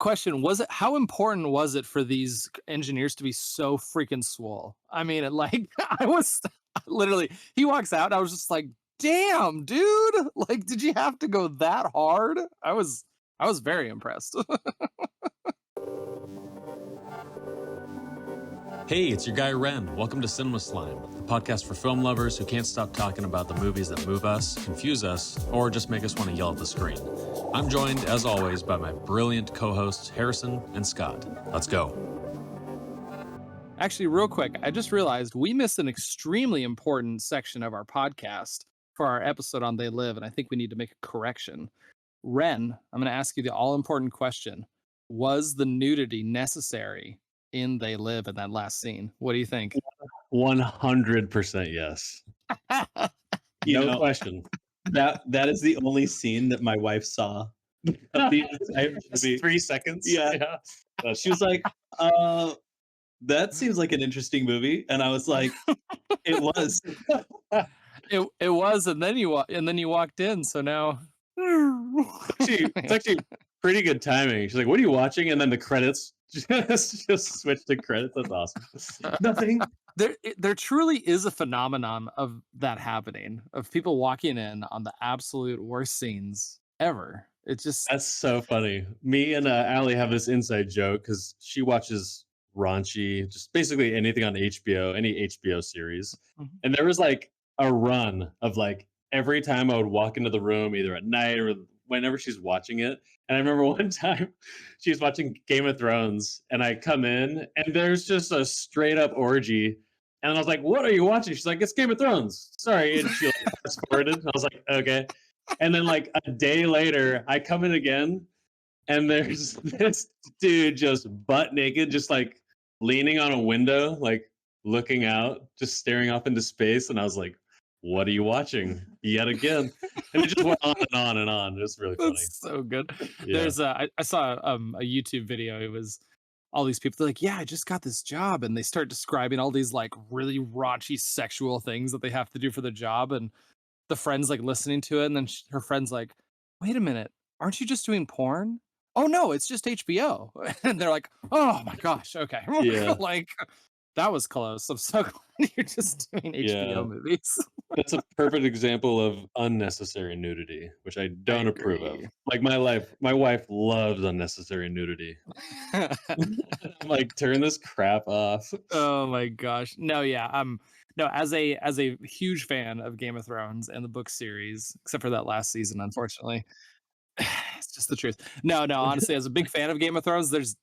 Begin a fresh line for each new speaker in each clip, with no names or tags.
Question, was it how important was it for these engineers to be so freaking swole? I mean, I was literally he walks out, I was just like, "Damn, dude! Like, did you have to go that hard?" I was very impressed.
Hey, it's your guy Ren. Welcome to Cinema Slime, the podcast for film lovers who can't stop talking about the movies that move us, confuse us, or just make us want to yell at the screen. I'm joined, as always, by my brilliant co-hosts Harrison and Scott. Let's go.
Actually, real quick, I just realized we missed an extremely important section of our podcast for our episode on They Live, and I think we need to make a correction. Ren, I'm going to ask you the all-important question. Was the nudity necessary in They Live in that last scene? What do you think?
100% yes. No question.
That is the only scene that my wife saw of the entire movie.
3 seconds.
Yeah. She was like, that seems like an interesting movie. And I was like, it was.
It was, and then you walked in. So now,
It's actually pretty good timing. She's like, "What are you watching?" And then the credits just switch to credits. That's awesome.
Nothing.
there truly is a phenomenon of that happening, of people walking in on the absolute worst scenes ever. It just
That's so funny. Me and Allie have this inside joke because she watches raunchy, just basically anything on HBO, any HBO series.
Mhm.
And there was like a run of like every time I would walk into the room, either at night or whenever she's watching it. And I remember one time she was watching Game of Thrones and I come in and there's just a straight up orgy. And I was like, "What are you watching?" She's like, "It's Game of Thrones." Sorry. And she like fast forwarded. I was like, "Okay." And then like a day later, I come in again and there's this dude just butt naked, just like leaning on a window, like looking out, just staring off into space. And I was like, "What are you watching?" Yet again. And it just went on and on and on. It was really funny.
That's so good.
Yeah.
There's I saw a YouTube video. It was all these people. They're like, "Yeah, I just got this job," and they start describing all these like really raunchy sexual things that they have to do for the job, and the friend's like listening to it, and then her friend's like, "Wait a minute, aren't you just doing porn?" "Oh no, it's just HBO." And they're like, "Oh my gosh, okay."
Yeah.
Like that was close. I'm so glad you're just doing HBO
Yeah.
movies.
That's a perfect example of unnecessary nudity, which I don't approve of.
agree.
Like my wife loves unnecessary nudity. I'm like, turn this crap off.
Oh my gosh. No, yeah. No, as a huge fan of Game of Thrones and the book series, except for that last season, unfortunately. It's just the truth. No, honestly, as a big fan of Game of Thrones, there's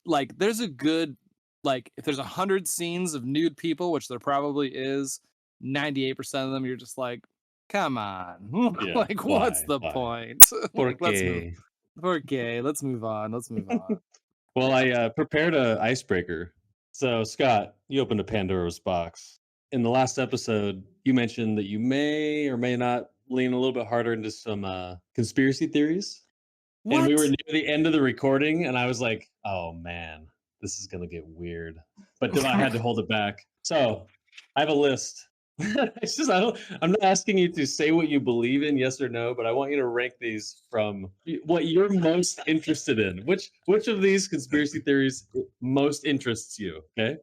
a good, like, if there's 100 scenes of nude people, which there probably is, 98% of them you're just like, come on.
Yeah,
Like, what's
why?
the
Why?
point?
Por
Like, let's move.
qué?
Okay, let's move on. Let's move on.
Well, I prepared a icebreaker. So, Scott, you opened a Pandora's box. In the last episode, you mentioned that you may or may not lean a little bit harder into some conspiracy theories. And we were
What?
near the end of the recording, and I was like, "Oh man, this is gonna get weird." But then I had to hold it back. So I have a list. It's just I'm not asking you to say what you believe in, yes or no, but I want you to rank these from what you're most interested in. Which of these conspiracy theories most interests you? Okay.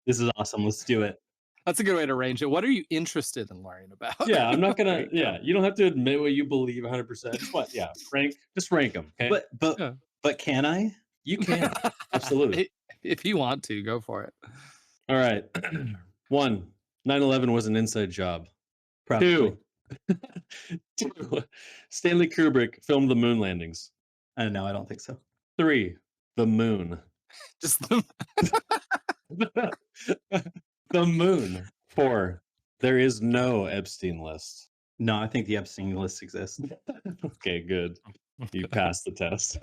This is awesome. Let's do it.
That's a good way to range it. What are you interested in learning about?
Yeah, I'm not
There
gonna.
you go.
Yeah, you don't have to admit what you believe 100%. Just rank them. Okay.
Yeah.
But can I?
You can absolutely.
If you want to, go for it.
All right. 1, 9/11 was an inside job.
Probably.
2, Stanley Kubrick filmed the moon landings.
No, I don't think so.
3,
the moon.
Just
The moon. 4, there is no Epstein list.
No, I think the Epstein list exists.
Okay, good. You passed the test.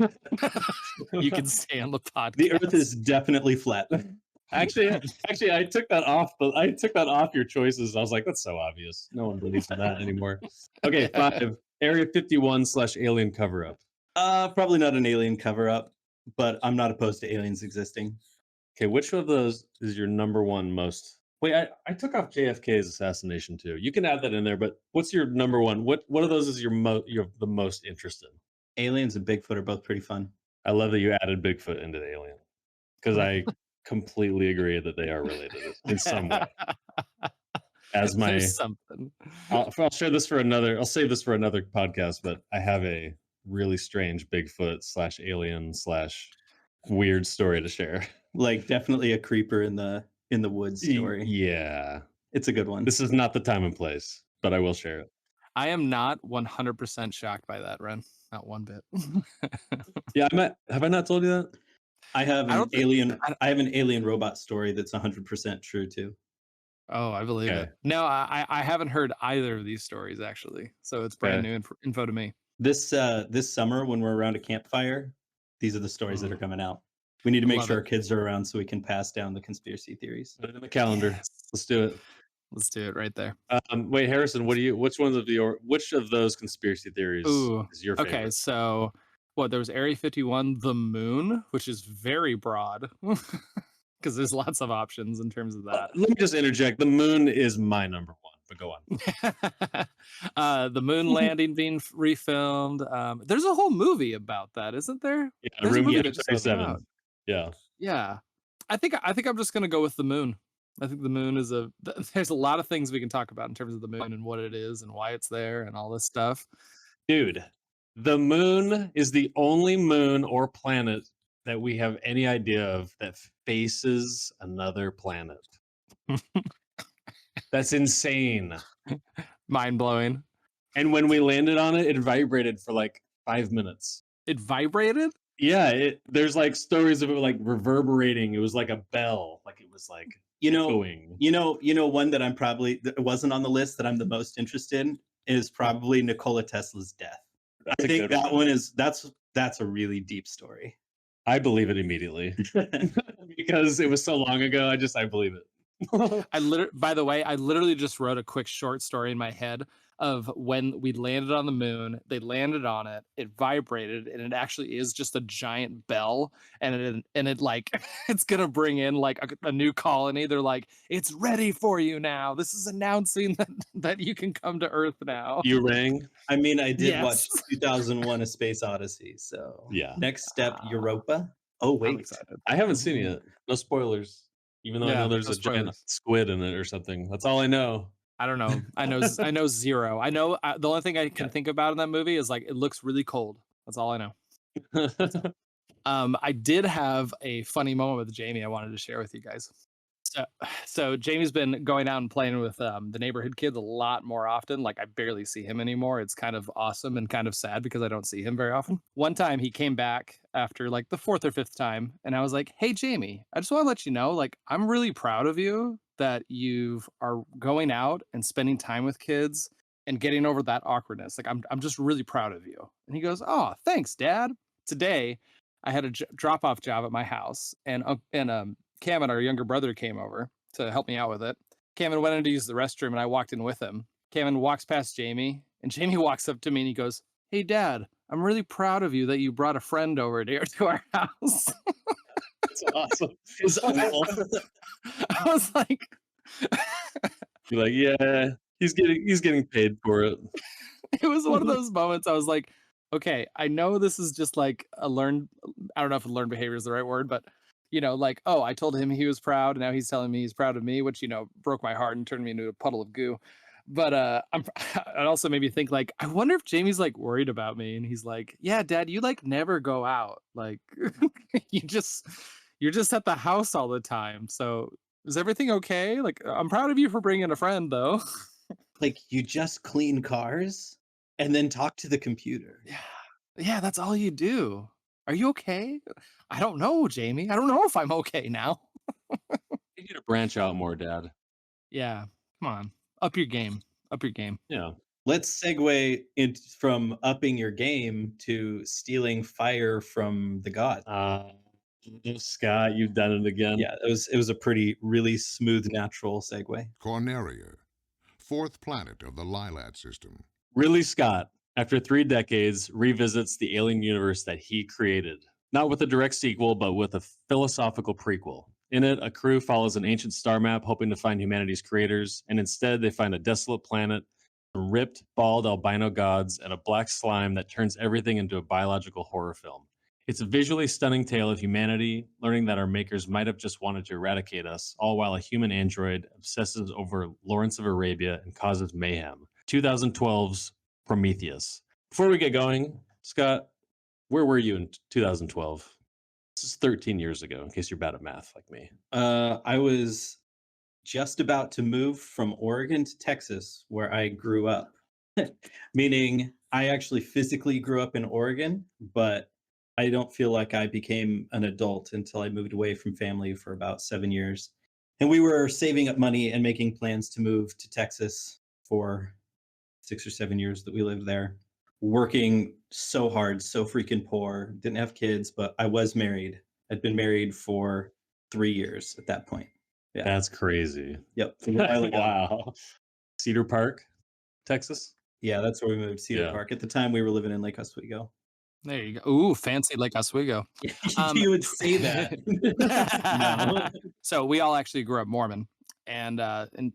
you can stay on the podcast.
The Earth is definitely flat.
Actually, I took that off. I took that off your choices. I was like, that's so obvious. No one believes in that anymore. Okay, 5, Area 51/alien cover up.
Probably not an alien cover-up, but I'm not opposed to aliens existing.
Okay, which of those is your number one most? Wait, I took off JFK's assassination too. You can add that in there, but what's your number one? What of those is you're the most interested?
Aliens and Bigfoot are both pretty fun.
I love that you added Bigfoot into the Alien because I completely agree that they are related in some way. As
There's
my,
something.
I'll share this for another. I'll save this for another podcast. But I have a really strange Bigfoot slash alien slash weird story to share.
Like definitely a creeper in the woods story.
Yeah,
It's a good one.
this is not the time and place, but I will share it.
I am not 100% shocked by that, Ren. Not one bit.
Yeah, have I not told you that?
I have
I
an
don't think.
alien.
I,
I have an alien robot story that's 100% true too.
oh, I believe
Okay.
it. No, I haven't heard either of these stories actually, so it's brand
Okay.
new info to me.
This summer when we're around a campfire, these are the stories that are coming out. We need to make
Love
sure
it.
our kids are around so we can pass down the conspiracy theories.
Put it in the calendar.
Yes.
Let's do it.
Let's do it right there.
Wait, Harrison, which of those conspiracy theories
Ooh.
is your
Okay,
favorite?
so what? There was Area 51, the moon, which is very broad because there's lots of options in terms of that.
Let me just interject. The moon is my number one, but go on.
The moon landing being refilmed. There's a whole movie about that, isn't there?
Yeah,
There's a
Room
movie that just came
237.
out.
Yeah.
Yeah, I think I'm just gonna go with the moon. I think the moon is there's a lot of things we can talk about in terms of the moon and what it is and why it's there and all this stuff.
Dude, the moon is the only moon or planet that we have any idea of that faces another planet. That's insane.
Mind blowing.
And when we landed on it, it vibrated for like 5 minutes.
It vibrated.
Yeah, there's like stories of it like reverberating. It was like a bell, like it was like echoing.
One that that wasn't on the list that I'm the most interested in is probably Nikola Tesla's death.
That's
I
a
think
good
that
one.
one is that's a really deep story.
I believe it immediately because it was so long ago. I believe it.
By the way, I literally just wrote a quick short story in my head of when we landed on the moon. They landed on it, it vibrated, and it actually is just a giant bell. And it like it's gonna bring in like a new colony. They're like, it's ready for you now. This is announcing that you can come to Earth now.
You rang?
I mean, I did watch
Yes.
2001: A Space Odyssey. So
Yeah.
next step,
Ah,
Europa. Oh
I'm
wait,
excited.
I haven't seen it yet. No spoilers. Even though I know
Yeah,
there's
no
a giant
spoilers.
squid in it or something. That's all I know.
I don't know. I know zero. I know the only thing I can think about in that movie is like it looks really cold. That's all I know. I did have a funny moment with Jamie I wanted to share with you guys. So Jamie's been going out and playing with the neighborhood kids a lot more often. Like I barely see him anymore. It's kind of awesome and kind of sad because I don't see him very often. One time he came back after like the fourth or fifth time, and I was like, "Hey Jamie, I just want to let you know, like I'm really proud of you that you are going out and spending time with kids and getting over that awkwardness. Like I'm just really proud of you." And he goes, "Oh, thanks, Dad." Today, I had a drop off job at my house, and Cameron, our younger brother, came over to help me out with it. Cameron went in to use the restroom, and I walked in with him. Cameron walks past Jamie, and Jamie walks up to me and he goes, "Hey, Dad, I'm really proud of you that you brought a friend over here to our house."
That's awesome.
his uncle.
I was like,
You're like, yeah, he's getting paid for it.
it was one of those moments. I was like, okay, I know this is just like I don't know if learned behavior is the right word, but like, oh, I told him he was proud, and now he's telling me he's proud of me, which broke my heart and turned me into a puddle of goo. But it also made me think like, I wonder if Jamie's like worried about me, and he's like, "Yeah, Dad, you like never go out, like you're just at the house all the time. So is everything okay? Like, I'm proud of you for bringing a friend, though."
Like you just clean cars and then talk to the computer.
Yeah, that's all you do. Are you okay? I don't know, Jamie. I don't know if I'm okay now.
You need to branch out more, Dad.
Yeah, come on, up your game. Up your game.
Yeah.
Let's segue from upping your game to stealing fire from the gods.
Scott, you've done it again.
Yeah, it was a really smooth, natural segue.
Corneria, fourth planet of the Lilat system.
Ridley Scott, after 3 decades, revisits the alien universe that he created. Not with a direct sequel, but with a philosophical prequel. In it, a crew follows an ancient star map hoping to find humanity's creators, and instead they find a desolate planet, some ripped, bald albino gods, and a black slime that turns everything into a biological horror film. It's a visually stunning tale of humanity, learning that our makers might have just wanted to eradicate us, all while a human android obsesses over Lawrence of Arabia and causes mayhem. 2012's Prometheus. Before we get going, Scott, where were you in 2012? This is 13 years ago, in case you're bad at math like me.
I was just about to move from Oregon to Texas, where I grew up. Meaning, I actually physically grew up in Oregon, but I don't feel like I became an adult until I moved away from family for about 7 years. And we were saving up money and making plans to move to Texas for 6 or 7 years that we lived there, working so hard, so freaking poor. Didn't have kids, but I was married. I'd been married for 3 years at that point. Yeah.
That's crazy.
Yep. A while ago.
Wow. Cedar Park, Texas?
Yeah, that's where we moved, Cedar
Yeah.
Park. At the time, we were living in Lake Oswego.
There you go. Ooh, fancy Lake Oswego.
You would say that. No.
So we all actually grew up Mormon, and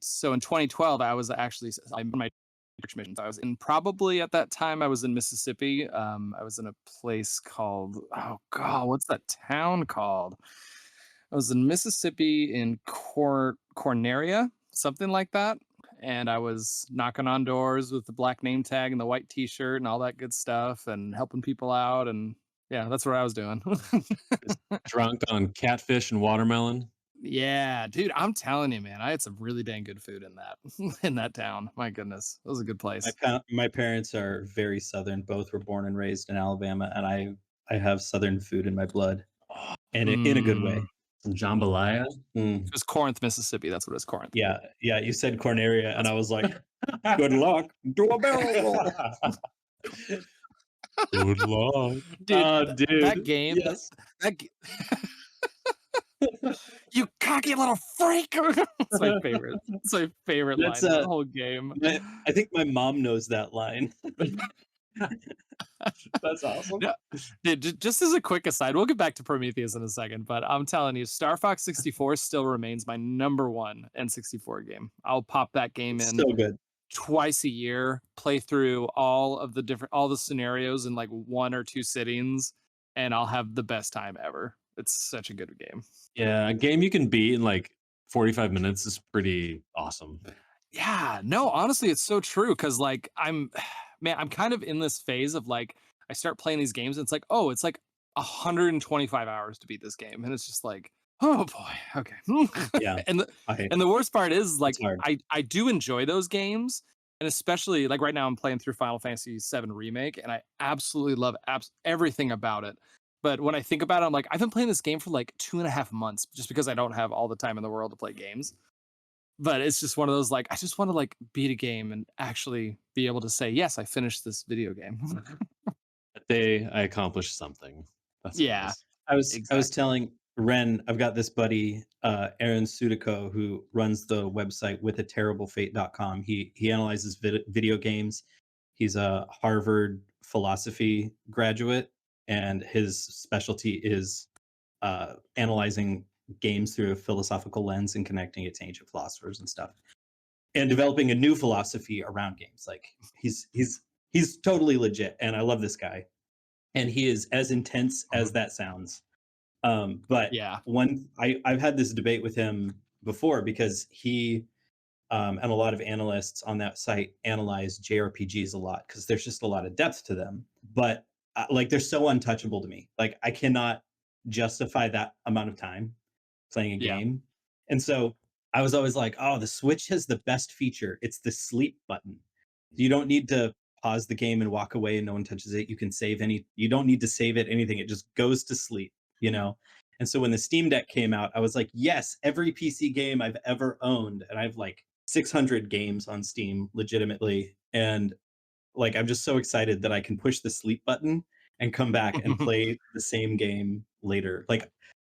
so in 2012 I was actually on my church missions. I was in probably at that time I was in Mississippi. I was in a place called, oh god, what's that town called? I was in Mississippi in Corneria, something like that. And I was knocking on doors with the black name tag and the white T-shirt and all that good stuff, and helping people out. And yeah, that's what I was doing.
Drunk on catfish and watermelon.
Yeah, dude, I'm telling you, man, I had some really dang good food in that in that town. My goodness, it was a good place.
My parents are very Southern. Both were born and raised in Alabama, and I have Southern food in my blood, and in a good way.
Some jambalaya.
It was Corinth, Mississippi. That's what it was, Corinth.
Yeah, yeah. You said Corneria, and I was like, "Good luck, do a barrel roll."
Good luck.
Dude,
Dude.
that game,
Yes.
that g- you cocky little freak. It's my favorite. It's my favorite line
That's,
of the whole game.
I think my mom knows that line.
That's awesome.
No, dude, just as a quick aside, we'll get back to Prometheus in a second, but I'm telling you, Star Fox 64 still remains my number one N64 game. I'll pop that game in
So good.
twice a year, play through all the scenarios in like 1 or 2 sittings, and I'll have the best time ever. It's such a good game.
Yeah, a game you can beat in like 45 minutes is pretty awesome.
Yeah, no, honestly, it's so true because like I'm kind of in this phase of like I start playing these games and it's like, oh, it's like 125 hours to beat this game, and it's just like, oh boy, okay.
Yeah.
and
I,
the worst part is like
It's hard.
I do enjoy those games, and especially like right now I'm playing through Final Fantasy VII Remake, and I absolutely love everything about it. But when I think about it, I'm like, I've been playing this game for like 2.5 months just because I don't have all the time in the world to play games. But it's just one of those like I just want to like beat a game and actually be able to say, yes, I finished this video game.
That day I accomplished something. That's what it
Yeah.
is.
I was
Exactly.
telling Ren, I've got this buddy, Aaron Sudico, who runs the website withaterriblefate.com. He analyzes video games. He's a Harvard philosophy graduate, and his specialty is analyzing games through a philosophical lens and connecting it to ancient philosophers and stuff, and developing a new philosophy around games. Like he's totally legit, and I love this guy, and he is as intense as that sounds. But
Yeah.
I've had this debate with him before because he and a lot of analysts on that site analyze JRPGs a lot because there's just a lot of depth to them. But like they're so untouchable to me. Like I cannot justify that amount of time playing a
Yeah.
game. And so I was always like, oh, the Switch has the best feature. It's the sleep button. You don't need to pause the game and walk away and no one touches it. You don't need to save it, anything. It just goes to sleep, you know? And so when the Steam Deck came out, I was like, yes, every PC game I've ever owned, and I have like 600 games on Steam legitimately. And like, I'm just so excited that I can push the sleep button and come back and play the same game later. Like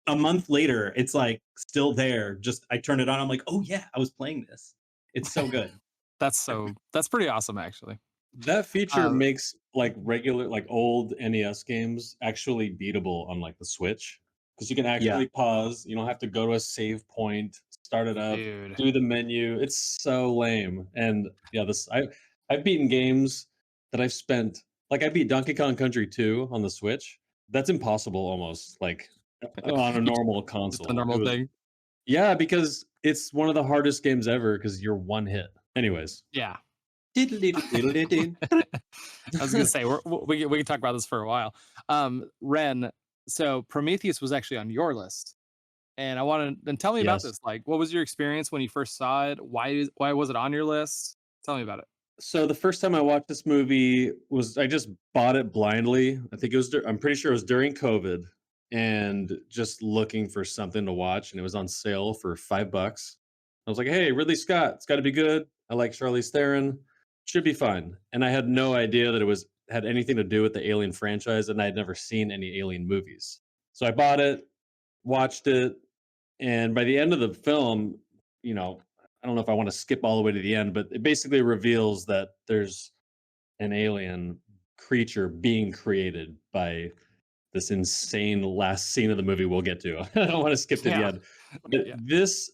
a month later, it's like still there. Just I turn it on. I'm like, oh yeah, I was playing this. It's so good.
That's pretty awesome actually.
That feature
Um,
makes like regular, like old NES games actually beatable on like the Switch because you can actually pause. You don't have to go to a save point, start it up,
Dude.
do the menu. It's so lame. And yeah, I've beaten games that I've spent, like I beat Donkey Kong Country 2 on the Switch. That's impossible almost, like, on a normal
Just a
console. It
normal
was
thing.
yeah, because it's one of the hardest games ever because 'cause you're one hit. Anyways.
Yeah.
Diddle-diddle-diddle-diddle.
I was gonna say we can talk about this for a while. Ren, so Prometheus was actually on your list, and I want to then tell me about
Yes.
this. Like, what was your experience when you first saw it? Why was it on your list? Tell me about it.
So the first time I watched this movie was I just bought it blindly. I think it was I'm pretty sure it was during COVID and just looking for something to watch and it was on sale for $5. I was like, "Hey, Ridley Scott, it's got to be good. I like Charlize Theron. Should be fun." And I had no idea that it was had anything to do with the Alien franchise and I had never seen any Alien movies. So I bought it, watched it, and by the end of the film, you know, I don't know if I want to skip all the way to the end, but it basically reveals that there's an alien creature being created by this insane last scene of the movie we'll get to. I don't want to skip to the
Yeah.
end. But
Yeah.
this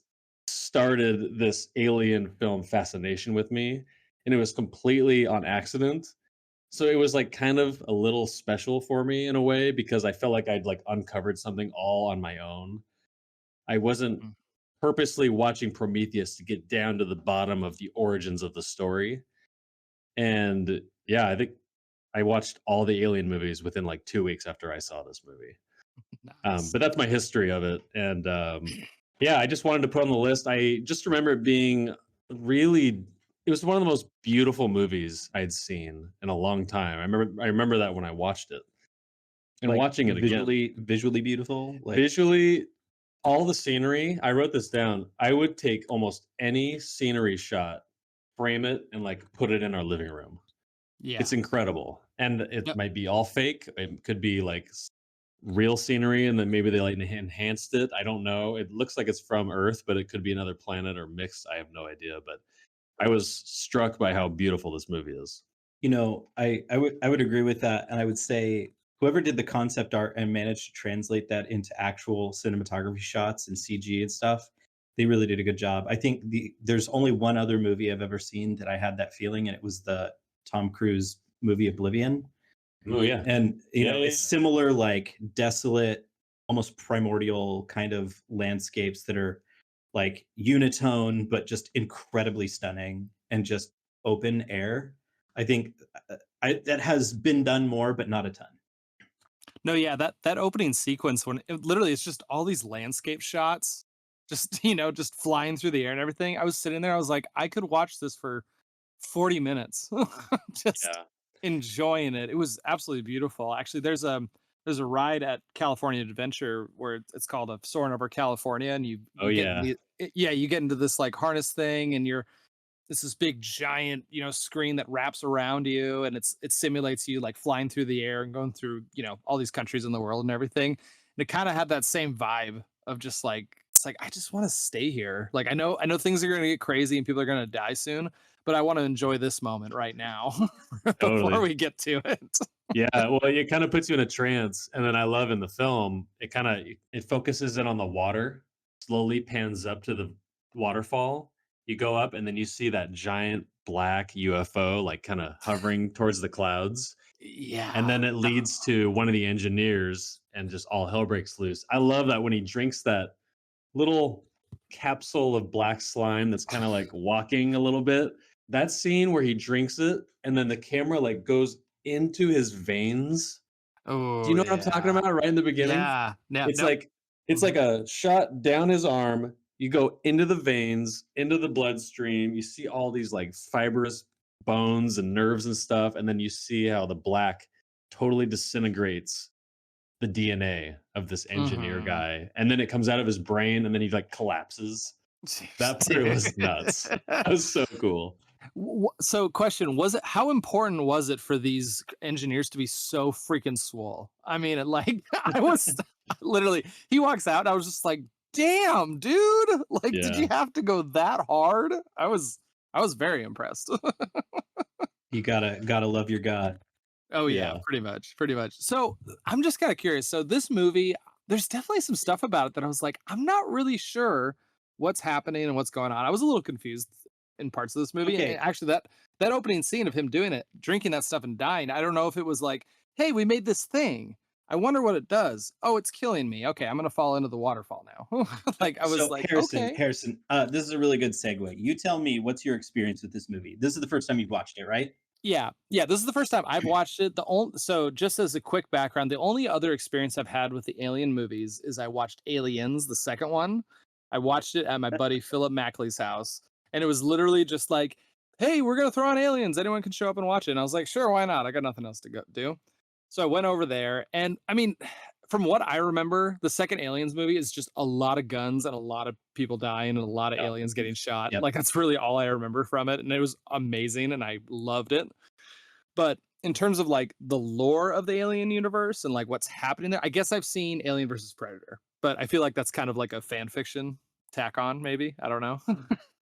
started this alien film fascination with me, and it was completely on accident. So it was like kind of a little special for me in a way because I felt like I'd like uncovered something all on my own. I wasn't
Mm.
purposely watching Prometheus to get down to the bottom of the origins of the story. And yeah, I think I watched all the Alien movies within like 2 weeks after I saw this movie.
Nice.
But that's my history of it. And yeah, I just wanted to put on the list. I just remember it being really. It was one of the most beautiful movies I'd seen in a long time. I remember that when I watched it and
Like
watching it again.
visually beautiful. Like
Visually, all the scenery, I wrote this down. I would take almost any scenery shot, frame it, and like put it in our living room.
Yeah.
It's incredible. And it
Yep.
might be all fake. It could be like real scenery and then maybe they like enhanced it. I don't know. It looks like it's from Earth, but it could be another planet or mixed. I have no idea. But I was struck by how beautiful this movie is.
I would agree with that, and I would say whoever did the concept art and managed to translate that into actual cinematography shots and CG and stuff, they really did a good job. I think there's only one other movie I've ever seen that I had that feeling, and it was the Tom Cruise movie Oblivion.
Oh yeah.
And
Yeah,
it's similar, like desolate, almost primordial kind of landscapes that are like unitone, but just incredibly stunning and just open air. I think that has been done more, but not a ton.
No, yeah, that opening sequence when literally it's just all these landscape shots, just just flying through the air and everything. I was sitting there, I was like, I could watch this for 40 minutes, just
Yeah.
enjoying it. It was absolutely beautiful. Actually, there's a ride at California Adventure where it's called a Soaring Over California, and you
Oh
you get
yeah.
yeah, you get into this like harness thing, and you're it's this big giant screen that wraps around you, and it simulates you like flying through the air and going through all these countries in the world and everything. And it kind of had that same vibe of just like it's like I just want to stay here. Like I know things are going to get crazy and people are going to die soon, but I want to enjoy this moment right now before
Totally.
we get to it.
Yeah, well, it kind of puts you in a trance, and then I love in the film, it focuses in on the water, slowly pans up to the waterfall. You go up, and then you see that giant black UFO, like kind of hovering towards the clouds, and
Yeah.
then it leads to one of the engineers, and just all hell breaks loose. I love that when he drinks that little capsule of black slime that's kind of like walking a little bit. That scene where he drinks it and then the camera like goes into his veins. Do you
Oh
know what I'm talking
yeah.
about right in the beginning?
Yeah. Yeah.
It's
Nope.
like it's like
Mhm.
a shot down his arm. You go into the veins, into the bloodstream. You see all these like fibrous bones and nerves and stuff, and then you see how the black totally disintegrates the DNA of this engineer
Mhm.
guy, and then it comes out of his brain, and then he like collapses. That part was nuts. That was so cool.
So, question: was it how important was it for these engineers to be so freaking swole? I mean, like I was literally. He walks out, and I was just like, "Damn, dude! Like, did
Yeah,
you have to go that hard?" I was very impressed.
You gotta love your god.
Oh yeah,
yeah.
pretty much, pretty much. So I'm just kind of curious. So this movie, there's definitely some stuff about it that I was like, I'm not really sure what's happening and what's going on. I was a little confused in parts of this movie. And
Okay,
actually, that opening scene of him doing it, drinking that stuff and dying, I don't know if it was like, hey, we made this thing. I wonder what it does. Oh, it's killing me. Okay, I'm gonna fall into the waterfall now. Like I was
So
like,
Harrison,
okay.
Harrison, this is a really good segue. You tell me, what's your experience with this movie? This is the first time you've watched it, right?
Yeah, yeah. This is the first time I've watched it. The only so just as a quick background, the only other experience I've had with the Alien movies is I watched Aliens, the second one. I watched it at my buddy Philip Mackley's house, and it was literally just like, "Hey, we're gonna throw on Aliens. Anyone can show up and watch it." And I was like, "Sure, why not? I got nothing else to go do." So I went over there, and I mean, from what I remember, the second Aliens movie is just a lot of guns and a lot of people dying and a lot of
Yep.
aliens getting shot.
Yep.
Like that's really all I remember from it, and it was amazing, and I loved it. But in terms of like the lore of the Alien universe and like what's happening there, I guess I've seen Alien versus Predator, but I feel like that's kind of like a fan fiction tack on, maybe. I don't know.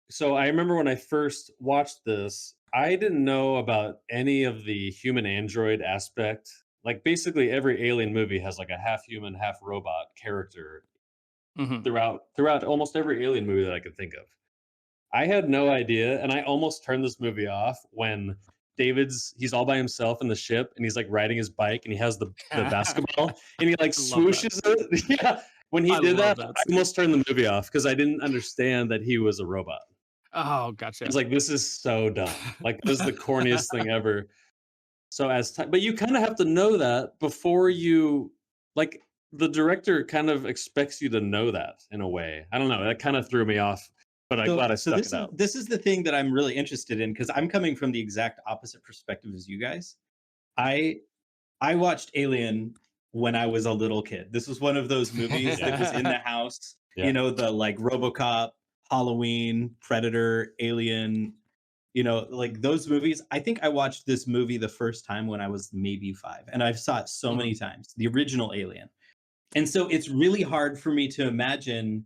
So I remember when I first watched this, I didn't know about any of the human android aspect. Like basically every alien movie has like a half human, half robot character
Mhm.
throughout almost every alien movie that I could think of. I had no idea, and I almost turned this movie off when he's all by himself in the ship and he's like riding his bike and he has the
I
basketball and he like
love that.
swooshes it. Yeah. When he
I
did
love
that,
that
I
scene.
almost turned the movie off because I didn't understand that he was a robot.
Oh,
I was
gotcha.
like, this is so dumb. Like this is the corniest thing ever. So as time, but you kind of have to know that before you like the director kind of expects you to know that in a way. I don't know. That kind of threw me off, but I'm
So,
glad I
so
stuck
this
it
is
out.
this is the thing that I'm really interested in because I'm coming from the exact opposite perspective as you guys. I I watched Alien when I was a little kid. This was one of those movies
Yeah.
that was in the house.
Yeah.
The like RoboCop, Halloween, Predator, Alien. Like those movies. I think I watched this movie the first time when I was maybe 5, and I've saw it so
Mhm.
many times. The original Alien. And so it's really hard for me to imagine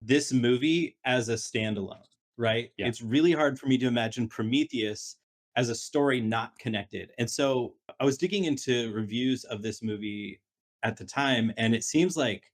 this movie as a standalone, right?
Yeah.
It's really hard for me to imagine Prometheus as a story not connected. And so I was digging into reviews of this movie at the time, and it seems like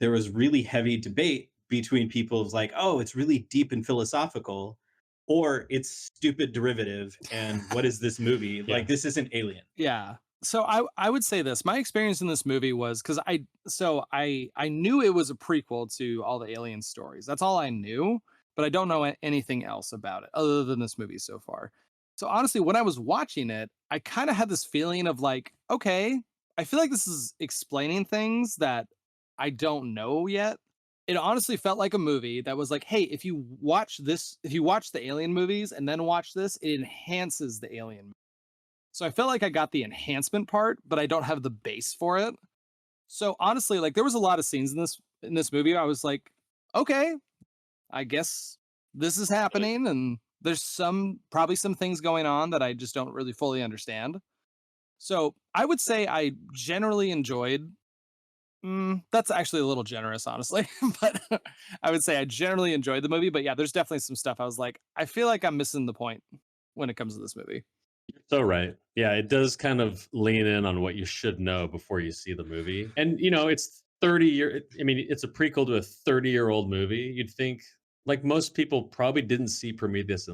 there was really heavy debate between people of like, oh, it's really deep and philosophical, or it's stupid derivative. And what is this movie?
Yeah.
Like, this isn't Alien.
Yeah. So I would say this. My experience in this movie was because I knew it was a prequel to all the Alien stories. That's all I knew, but I don't know anything else about it other than this movie so far. So honestly, when I was watching it, I kind of had this feeling of like, okay, I feel like this is explaining things that I don't know yet. It honestly felt like a movie that was like, hey, if you watch this, if you watch the Alien movies and then watch this, it enhances the Alien. So I felt like I got the enhancement part, but I don't have the base for it. So honestly, like there was a lot of scenes in this movie. I was like, okay, I guess this is happening, and there's probably some things going on that I just don't really fully understand. So I would say I generally enjoyed. That's actually a little generous, honestly, but I would say I generally enjoyed the movie. But yeah, there's definitely some stuff I was like, I feel like I'm missing the point when it comes to this movie.
So right. Yeah, it does kind of lean in on what you should know before you see the movie. And it's 30 year. I mean, it's a prequel to a 30-year-old movie. You'd think like most people probably didn't see Prometheus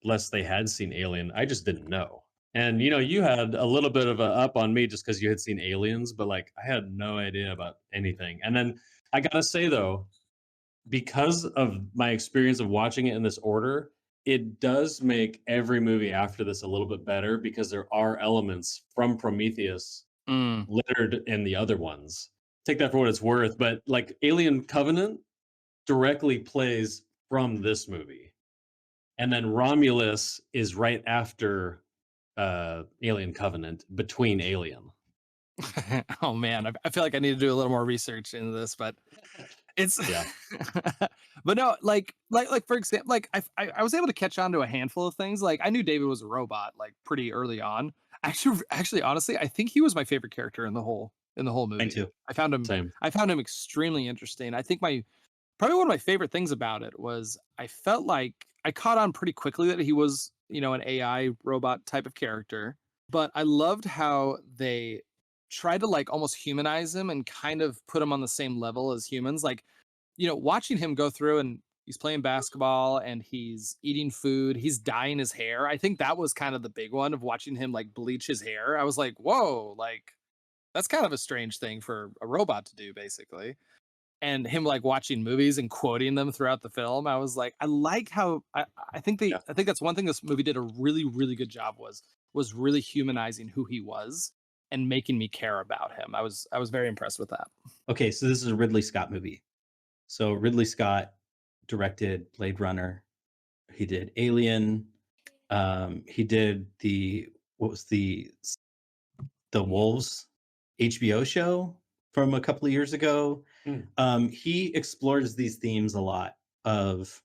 unless they had seen Alien. I just didn't know. And you had a little bit of a up on me just because you had seen Aliens, but like I had no idea about anything. And then I gotta say though, because of my experience of watching it in this order, it does make every movie after this a little bit better because there are elements from Prometheus
Mm.
littered in the other ones. Take that for what it's worth, but like Alien Covenant directly plays from this movie. And then Romulus is right after Alien Covenant between Alien.
Oh man, I feel like I need to do a little more research into this, but it's
Yeah.
but no, like for example, like I was able to catch on to a handful of things. Like I knew David was a robot like pretty early on. Actually, honestly, I think he was my favorite character in the whole
Mine
movie.
too.
Same.
I found him extremely interesting. I think my probably one of my favorite things about it was I felt like I caught on pretty quickly that he was, an AI robot type of character, but I loved how they tried to like almost humanize him and kind of put him on the same level as humans. Like, watching him go through and he's playing basketball and he's eating food, he's dyeing his hair. I think that was kind of the big one of watching him like bleach his hair. I was like, whoa, like that's kind of a strange thing for a robot to do, basically. And him like watching movies and quoting them throughout the film, I was like, I like how
Yeah.
I think that's one thing this movie did a really really good job was really humanizing who he was and making me care about him. I was very impressed with that.
Okay, so this is a Ridley Scott movie. So Ridley Scott directed Blade Runner. He did Alien. He did the what was the Wolves HBO show from a couple of years ago.
Mm.
He explores these themes a lot of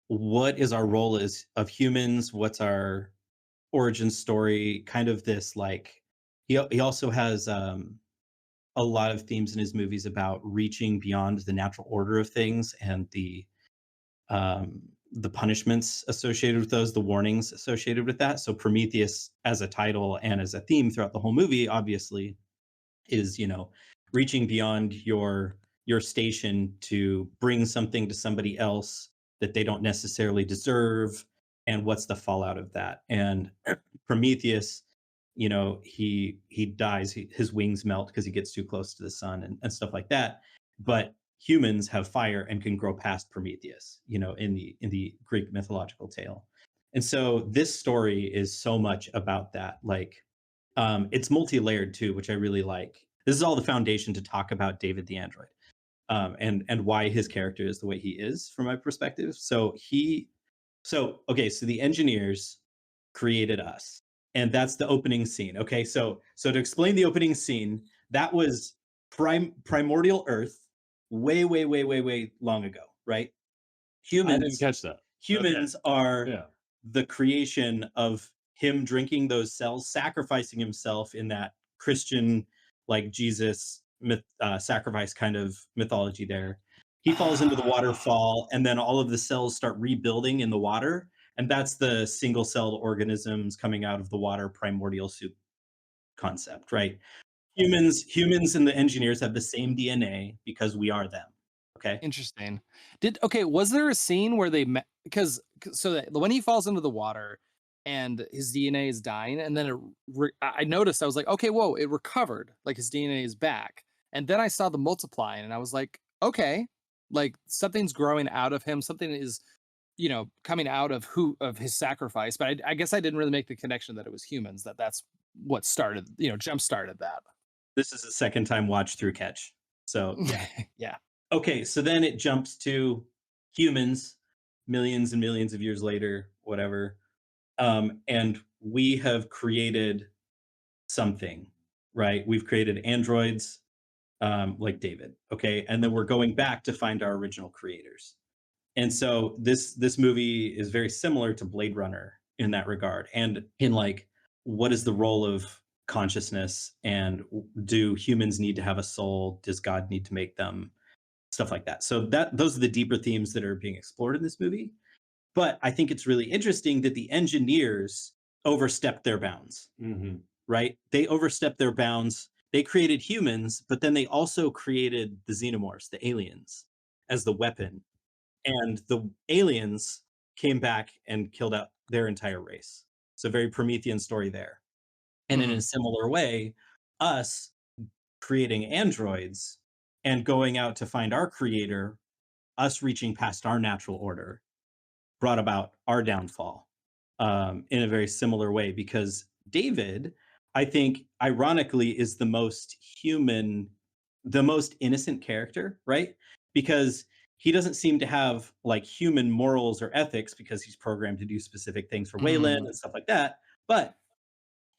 what is our role as of humans, what's our origin story, kind of this like he also has a lot of themes in his movies about reaching beyond the natural order of things and the punishments associated with those, the warnings associated with that. So Prometheus as a title and as a theme throughout the whole movie obviously is, reaching beyond your station to bring something to somebody else that they don't necessarily deserve, and what's the fallout of that. And Prometheus, he dies, his wings melt because he gets too close to the sun and stuff like that. But humans have fire and can grow past Prometheus, in the Greek mythological tale. And so this story is so much about that. Like, it's multi-layered too, which I really like. This is all the foundation to talk about David the android, and why his character is the way he is from my perspective. So the engineers created us, and that's the opening scene. Okay, so to explain the opening scene, that was primordial Earth, way, way, way, way, way long ago, right?
I didn't
Humans
catch that.
humans are
Yeah.
the creation of him drinking those cells, sacrificing himself in that Christian, like Jesus sacrifice kind of mythology there. He falls into the
Ah,
waterfall, and then all of the cells start rebuilding in the water. And that's the single celled organisms coming out of the water primordial soup concept, right? Humans and the engineers have the same DNA because we are them. Okay.
interesting. Was there a scene where they met because so that when he falls into the water and his DNA is dying, and then I noticed I was like, okay, whoa, it recovered, like his DNA is back, and then I saw the multiplying, and I was like, okay, like something's growing out of him, something is coming out of who of his sacrifice, but I guess I didn't really make the connection that it was humans that's what started jump started that.
This is a second time watch through catch. So yeah.
Yeah.
Okay, so then it jumps to humans, millions and millions of years later, whatever. And we have created something, right? We've created androids, like David. Okay, and then we're going back to find our original creators. And so this movie is very similar to Blade Runner in that regard, and in like, what is the role of consciousness, and do humans need to have a soul? Does God need to make them? Stuff like that. So those are the deeper themes that are being explored in this movie. But I think it's really interesting that the engineers overstepped their bounds,
Hmm.
right? They overstepped their bounds. They created humans, but then they also created the xenomorphs, the aliens, as the weapon. And the aliens came back and killed out their entire race. So very Promethean story there. And in a
Mhm.
similar way, us creating androids and going out to find our creator, us reaching past our natural order, brought about our downfall, in a very similar way. Because David, I think, ironically, is the most human, the most innocent character, right? Because he doesn't seem to have like human morals or ethics because he's programmed to do specific things for Wayland
Mhm.
and stuff like that. But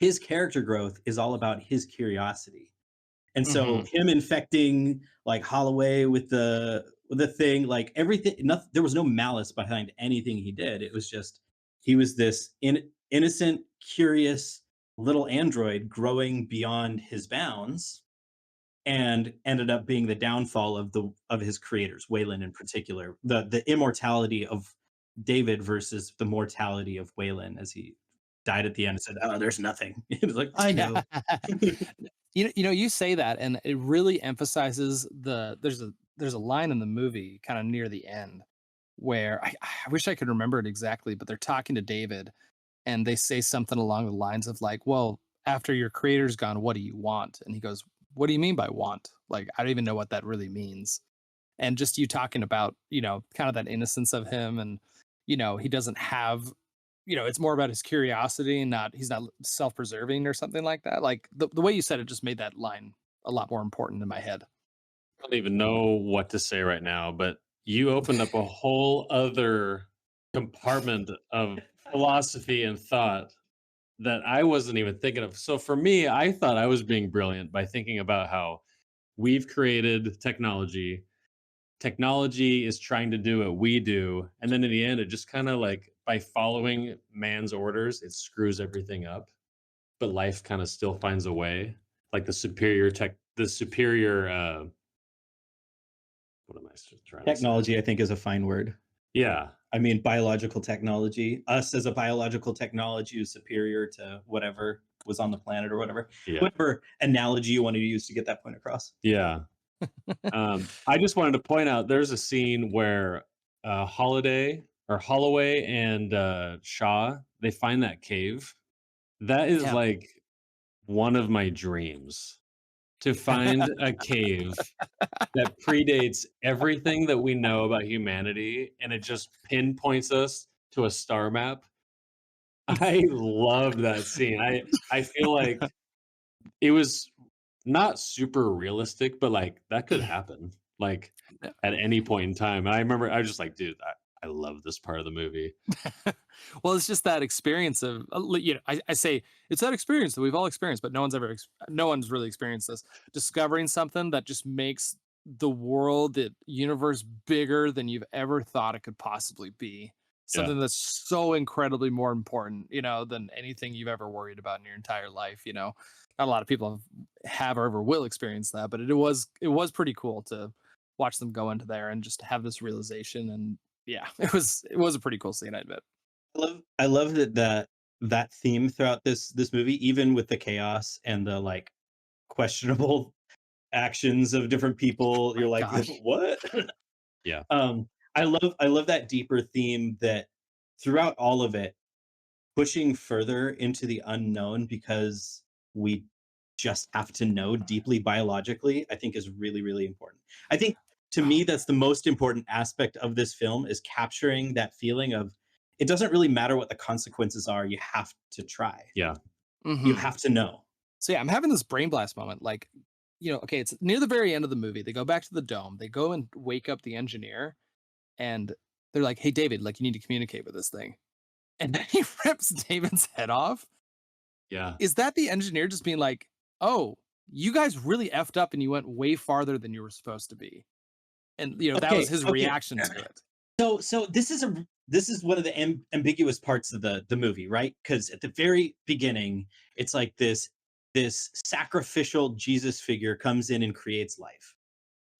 his character growth is all about his curiosity. And so
Mhm.
him infecting like Holloway with the thing, like everything, nothing, there was no malice behind anything he did. It was just he was this innocent, curious little android growing beyond his bounds, and ended up being the downfall of his creators, Wayland in particular. The immortality of David versus the mortality of Wayland as he died at the end and said, "Oh, there's nothing." It was like, I
Yeah.
know.
You say that, and it really emphasizes there's a line in the movie kind of near the end where I wish I could remember it exactly, but they're talking to David and they say something along the lines of like, "Well, after your creator's gone, what do you want?" And he goes, what do you mean by want? Like, I don't even know what that really means. And just you talking about, kind of that innocence of him, and, he doesn't have, it's more about his curiosity, and he's not self-preserving or something like that. Like the way you said it just made that line a lot more important in my head.
I don't even know what to say right now, but you opened up a whole other compartment of philosophy and thought that I wasn't even thinking of. So for me, I thought I was being brilliant by thinking about how we've created technology. Technology is trying to do what we do. And then in the end, it just kind of like by following man's orders, it screws everything up. But life kind of still finds a way. Like the superior, what am I trying to say?
Technology, I think, is a fine word.
Yeah.
I mean, biological technology. Us as a biological technology is superior to whatever was on the planet or whatever.
Yeah.
Whatever analogy you wanted to use to get that point across.
Yeah. I just wanted to point out there's a scene where Holloway and Shaw, they find that cave. That is
Yeah.
like one of my dreams, to find a cave that predates everything that we know about humanity, and it just pinpoints us to a star map. I loved that scene. I feel like it was not super realistic, but like that could happen like
Yeah.
at any point in time. And I remember I was just like, dude, I love this part of the movie.
Well, it's just that experience of, I say it's that experience that we've all experienced, but no one's really experienced this. Discovering something that just makes the world, the universe bigger than you've ever thought it could possibly be.
Yeah.
Something that's so incredibly more important, than anything you've ever worried about in your entire life. Not a lot of people have or ever will experience that, but it was pretty cool to watch them go into there and just have this realization. And yeah, it was a pretty cool scene, I admit.
I love that theme throughout this movie, even with the chaos and the like questionable actions of different people. You're like,
Gosh.
what?
Yeah.
I love that deeper theme that throughout all of it, pushing further into the unknown because we just have to know deeply biologically, I think is really, really important. I think to me, that's the most important aspect of this film is capturing that feeling of it doesn't really matter what the consequences are. You have to try.
Yeah.
You
Mhm.
have to know.
So yeah, I'm having this brain blast moment. Like, okay, it's near the very end of the movie. They go back to the dome. They go and wake up the engineer, and they're like, "Hey, David, like you need to communicate with this thing." And then he rips David's head off.
Yeah.
Is that the engineer just being like, "Oh, you guys really effed up, and you went way farther than you were supposed to be," and that was
Okay,
his
okay.
reaction to it.
So this is one of the ambiguous parts of the movie, right? Because at the very beginning, it's like this sacrificial Jesus figure comes in and creates life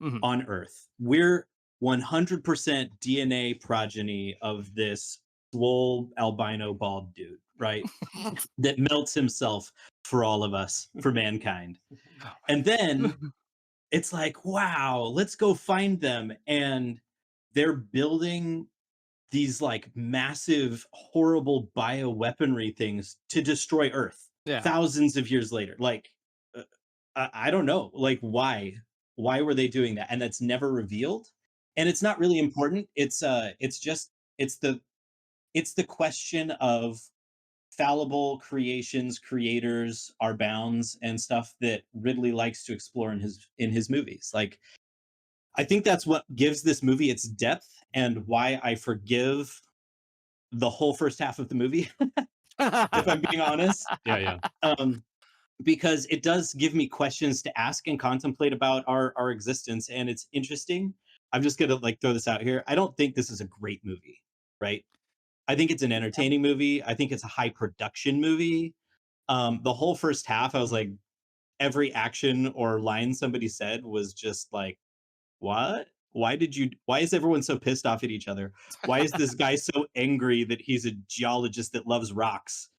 Mhm.
on Earth. We're 100% DNA progeny of this swole albino bald dude, right? That melts himself for all of us, for mankind. And then it's like, wow, let's go find them. And they're building these like massive, horrible bioweaponry things to destroy Earth
Yeah.
thousands of years later. Like, I don't know, like why? Why were they doing that? And that's never revealed. And it's not really important. It's just it's the question of fallible creations, creators, our bounds, and stuff that Ridley likes to explore in his movies. Like, I think that's what gives this movie its depth and why I forgive the whole first half of the movie, if I'm being honest.
Yeah. Yeah.
Um, because it does give me questions to ask and contemplate about our existence, and it's interesting. I'm just gonna like throw this out here. I don't think this is a great movie, right? I think it's an entertaining movie. I think it's a high production movie. The whole first half, I was like, every action or line somebody said was just like, what? Why is everyone so pissed off at each other? Why is this guy so angry that he's a geologist that loves rocks?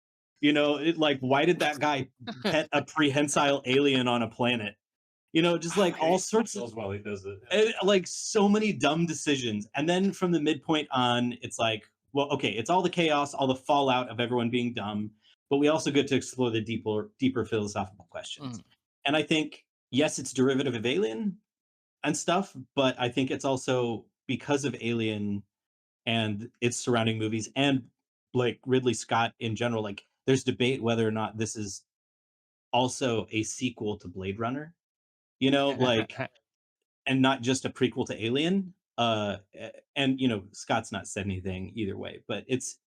Like, why did that guy pet a prehensile alien on a planet? Just like all sorts of
while he does it.
like so many dumb decisions. And then from the midpoint on, it's like, well, okay, it's all the chaos, all the fallout of everyone being dumb, but we also get to explore the deeper philosophical questions.
Mm.
And I think, yes, it's derivative of Alien and stuff, but I think it's also because of Alien and its surrounding movies and like Ridley Scott in general. Like, there's debate whether or not this is also a sequel to Blade Runner, like, and not just a prequel to Alien. And Scott's not said anything either way, but it's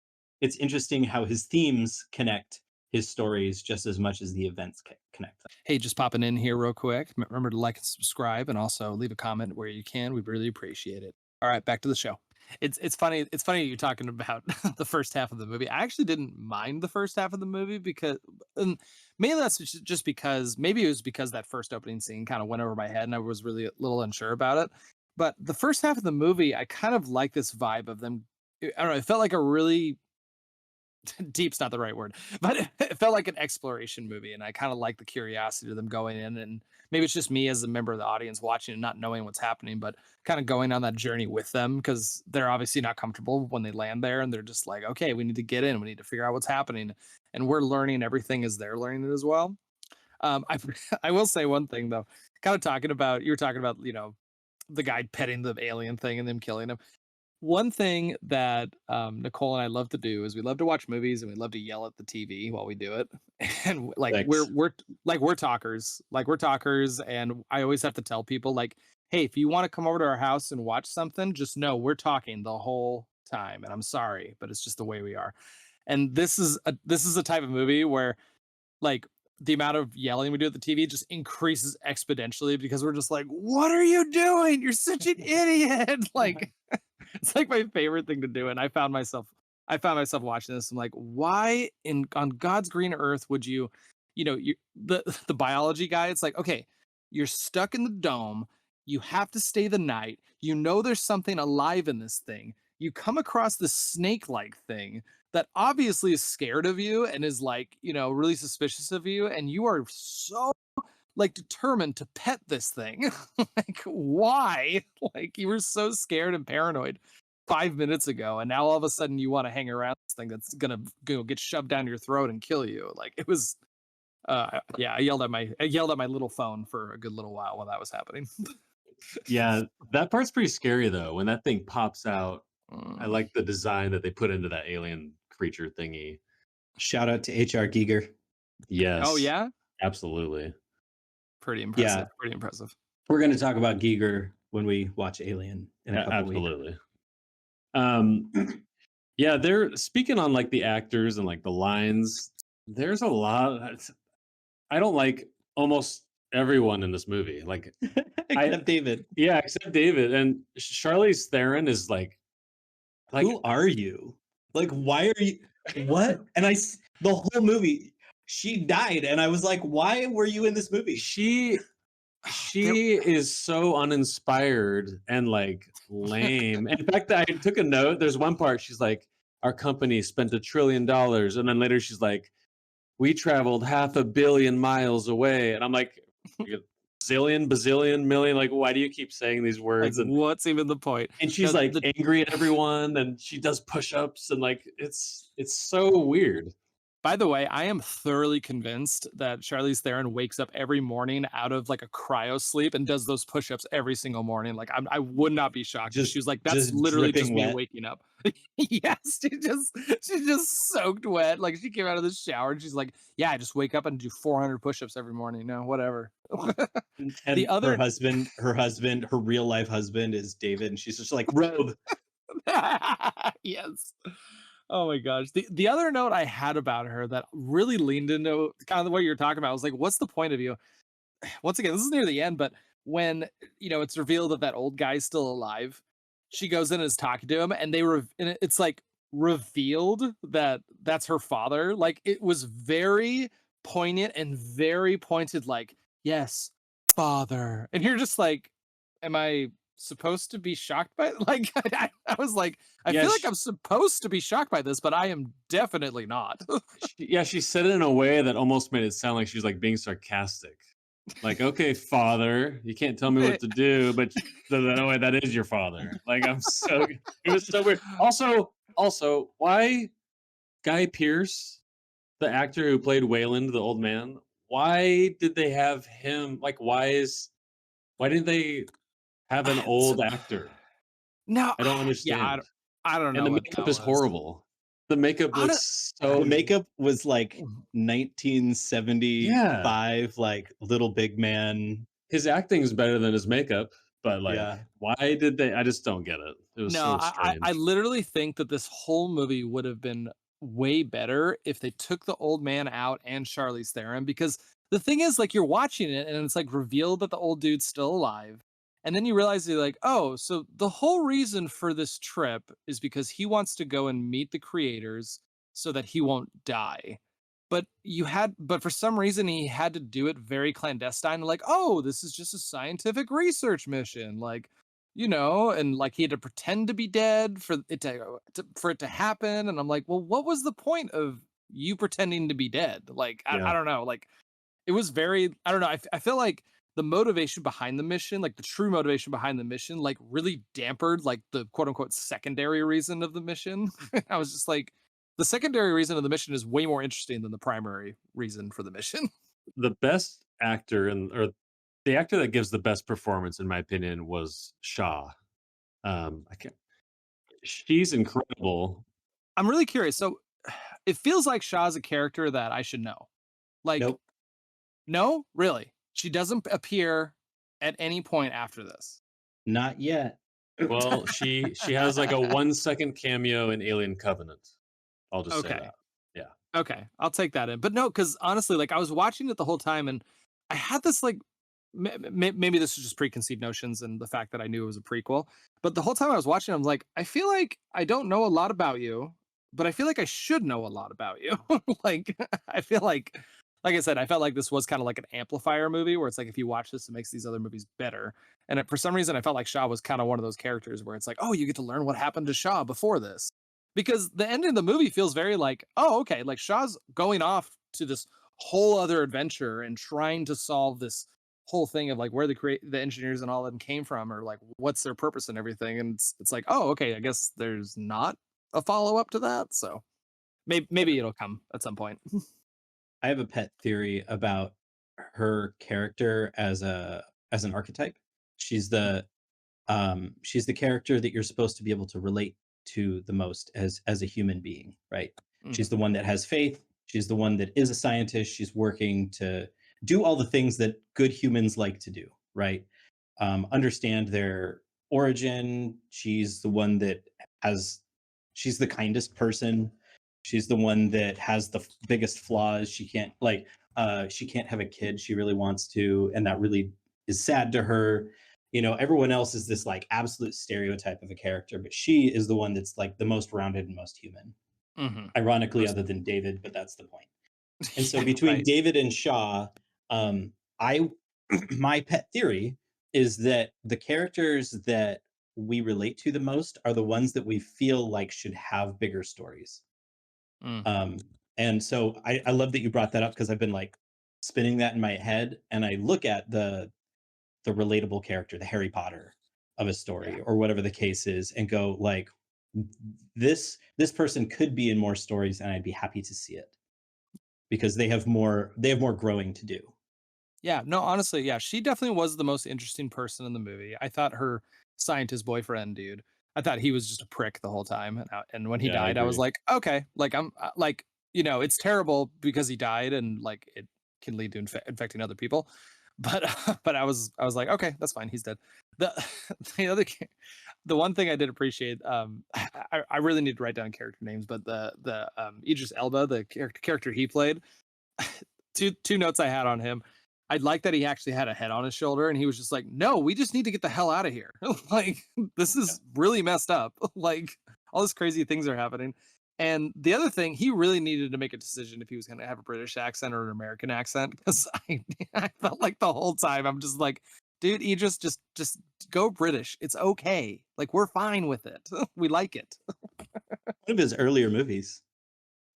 interesting how his themes connect his stories just as much as the events connect them.
Hey, just popping in here real quick. Remember to like and subscribe, and also leave a comment where you can. We'd really appreciate it. All right, back to the show. It's funny. It's funny you're talking about the first half of the movie. I actually didn't mind the first half of the movie because, and mainly that's just because maybe it was because that first opening scene kind of went over my head, and I was really a little unsure about it. But the first half of the movie, I kind of like this vibe of them. I don't know. It felt like a really deep's not the right word, but it felt like an exploration movie, and I kind of like the curiosity of them going in, and maybe it's just me as a member of the audience watching and not knowing what's happening, but kind of going on that journey with them because they're obviously not comfortable when they land there, and they're just like, okay, we need to get in, we need to figure out what's happening, and we're learning everything as they're learning it as well. I I will say one thing though, kind of talking about you were talking about the guy petting the alien thing and them killing him. One thing that, Nicole and I love to do is we love to watch movies and we love to yell at the TV while we do it. And like
Thanks.
we're talkers. Like we're talkers, and I always have to tell people like, "Hey, if you want to come over to our house and watch something, just know we're talking the whole time." And I'm sorry, but it's just the way we are. And this is a type of movie where like the amount of yelling we do at the TV just increases exponentially because we're just like, "What are you doing? You're such an idiot!" Like it's like my favorite thing to do, and I found myself watching this. I'm like, why in on God's green earth would you, the biology guy? It's like, okay, you're stuck in the dome. You have to stay the night. You know there's something alive in this thing. You come across this snake-like thing that obviously is scared of you and is like, really suspicious of you, and you are so like determined to pet this thing. Like, why? Like, you were so scared and paranoid 5 minutes ago, and now all of a sudden you want to hang around this thing that's gonna go get shoved down your throat and kill you. Like, it was. Yeah, I yelled at my little phone for a good little while that was happening.
Yeah, that part's pretty scary though. When that thing pops out, I
Mm.
like the design that they put into that alien creature thingy.
Shout out to HR Giger.
Oh
Yes,
yeah,
absolutely.
pretty
Yeah,
impressive. Pretty impressive.
we're going to talk about Giger when we watch Alien in a couple weeks.
Absolutely. Um, yeah, they're speaking on like the actors and like the lines. There's a lot. I don't like almost everyone in this movie. Like,
Except David.
yeah, except David and Charlize Theron is like
Who are you? Like, why are you? What? And the whole movie, she died, and I was like, why were you in this movie?
she she is so uninspired and like lame. In fact, I took a note. There's one part she's like, "Our company spent $1 trillion," and then later she's like, "We traveled 500 million miles away," and I'm like, "You zillion, bazillion, million. Like, why do you keep saying these
Like,
words?"
what's even the point?
And
No,
she's like angry at everyone, and she does push-ups, and like it's so weird.
By the way, I am thoroughly convinced that Charlize Theron wakes up every morning out of like a cryo sleep and does those push-ups every single morning. Like I would not be shocked if she was like, "That's
Just
literally just
dripping
me
wet.
waking up." Yes, she's just soaked wet. Like she came out of the shower and she's like, "Yeah, I just wake up and do 400 push-ups every morning." No, whatever. The
And
other
her real life husband is David, and she's just like, Robe.
yes. Oh my gosh. The other note I had about her that really leaned into kind of what you're talking about was like, what's the point of you? Once again, this is near the end, but when it's revealed that that old guy's still alive, she goes in and is talking to him, and it's like revealed that that's her father. Like it was very poignant and very pointed. Like, yes, father, and you're just like, am I supposed to be shocked by it? Like I was like, I
Yeah,
feel like I'm supposed to be shocked by this, but I am definitely not.
she said it in a way that almost made it sound like she was like being sarcastic. Like, okay, father, you can't tell me what to do, but no way, that is your father. Like, it was so weird. Also, why Guy Pearce, the actor who played Wayland, the old man, why did they have him? Like, why didn't they have an
So
old actor?
no,
I don't
yeah,
understand.
I don't
And
know
the
what
makeup
that
is
was.
horrible. The makeup
Hone
looks
The
so
makeup was like
Mhm.
yeah.
1975, like little big man.
His acting is better than his makeup, but like,
Yeah.
why did they? I just don't get it. It was
No,
so
I
strange.
literally think that this whole movie would have been way better if they took the old man out and Charlize Theron, because the thing is, like, you're watching it and it's like revealed that the old dude's still alive. And then you realize you're like, oh, so the whole reason for this trip is because he wants to go and meet the creators so that he won't die. But for some reason he had to do it very clandestine, like, oh, this is just a scientific research mission. Like, and like he had to pretend to be dead for it to happen. And I'm like, well, what was the point of you pretending to be dead? Like, I
Yeah,
don't know. Like, it was very, I don't know. I feel like the motivation behind the mission, like the true motivation behind the mission, like really dampered like the quote unquote secondary reason of the mission. I was just like, the secondary reason of the mission is way more interesting than the primary reason for the mission.
the best actor or the actor that gives the best performance, in my opinion, was Shaw. I can't. She's incredible.
I'm really curious. So it feels like Shaw's a character that I should know. Like,
Nope.
no, really. She doesn't appear at any point after this.
Not yet.
Well, she has like a 1 second cameo in Alien Covenant. I'll just say
Okay.
that. Yeah.
Okay. I'll take that in. But no, because honestly, like I was watching it the whole time and I had this like maybe this is just preconceived notions and the fact that I knew it was a prequel. But the whole time I was watching, I'm like, I feel like I don't know a lot about you, but I feel like I should know a lot about you. Like, I feel like I said, I felt like this was kind of like an amplifier movie where it's like if you watch this, it makes these other movies better. And for some reason, I felt like Shaw was kind of one of those characters where it's like, oh, you get to learn what happened to Shaw before this, because the ending of the movie feels very like, oh, okay, like Shaw's going off to this whole other adventure and trying to solve this whole thing of like where the engineers and all of them came from, or like what's their purpose and everything. And it's like, oh, okay, I guess there's not a follow up to that. So maybe it'll come at some point.
I have a pet theory about her character as an archetype. She's the she's the character that you're supposed to be able to relate to the most as a human being, right? She's
Mhm.
the one that has faith. She's the one that is a scientist. She's working to do all the things that good humans like to do, right? Understand their origin. She's the one that has, she's the kindest person. She's the one that has the biggest flaws. She can't have a kid. She really wants to, and that really is sad to her. Everyone else is this like absolute stereotype of a character, but she is the one that's like the most rounded and most human.
Mhm.
Ironically,
Most
other than David, but that's the point. And so
yeah,
between
right.
David and Shaw, I my pet theory is that the characters that we relate to the most are the ones that we feel like should have bigger stories.
Mm.
Um, and so I love that you brought that up because I've been like spinning that in my head, and I look at the relatable character, the Harry Potter of a
Yeah.
story, or whatever the case is, and go like, this person could be in more stories, and I'd be happy to see it because they have more growing to do.
Yeah, no, honestly, yeah, she definitely was the most interesting person in the movie. I thought her scientist boyfriend, dude, I thought he was just a prick the whole time. And when he
Yeah, I
died, I was
agree.
like, okay, like I'm like, it's terrible because he died and like it can lead to infecting other people. But but I was like, okay, that's fine. He's dead. The the other the one thing I did appreciate, I really need to write down character names, but the Idris Elba, the character he played, two notes I had on him. I like that he actually had a head on his shoulder and he was just like, "No, we just need to get the hell out of here." Like, this
Yeah.
is really messed up. Like, all these crazy things are happening. And the other thing, he really needed to make a decision if he was going to have a British accent or an American accent, because I felt like the whole time I'm just like, dude, you just go British. It's okay. Like, we're fine with it. We like it.
One of his earlier movies.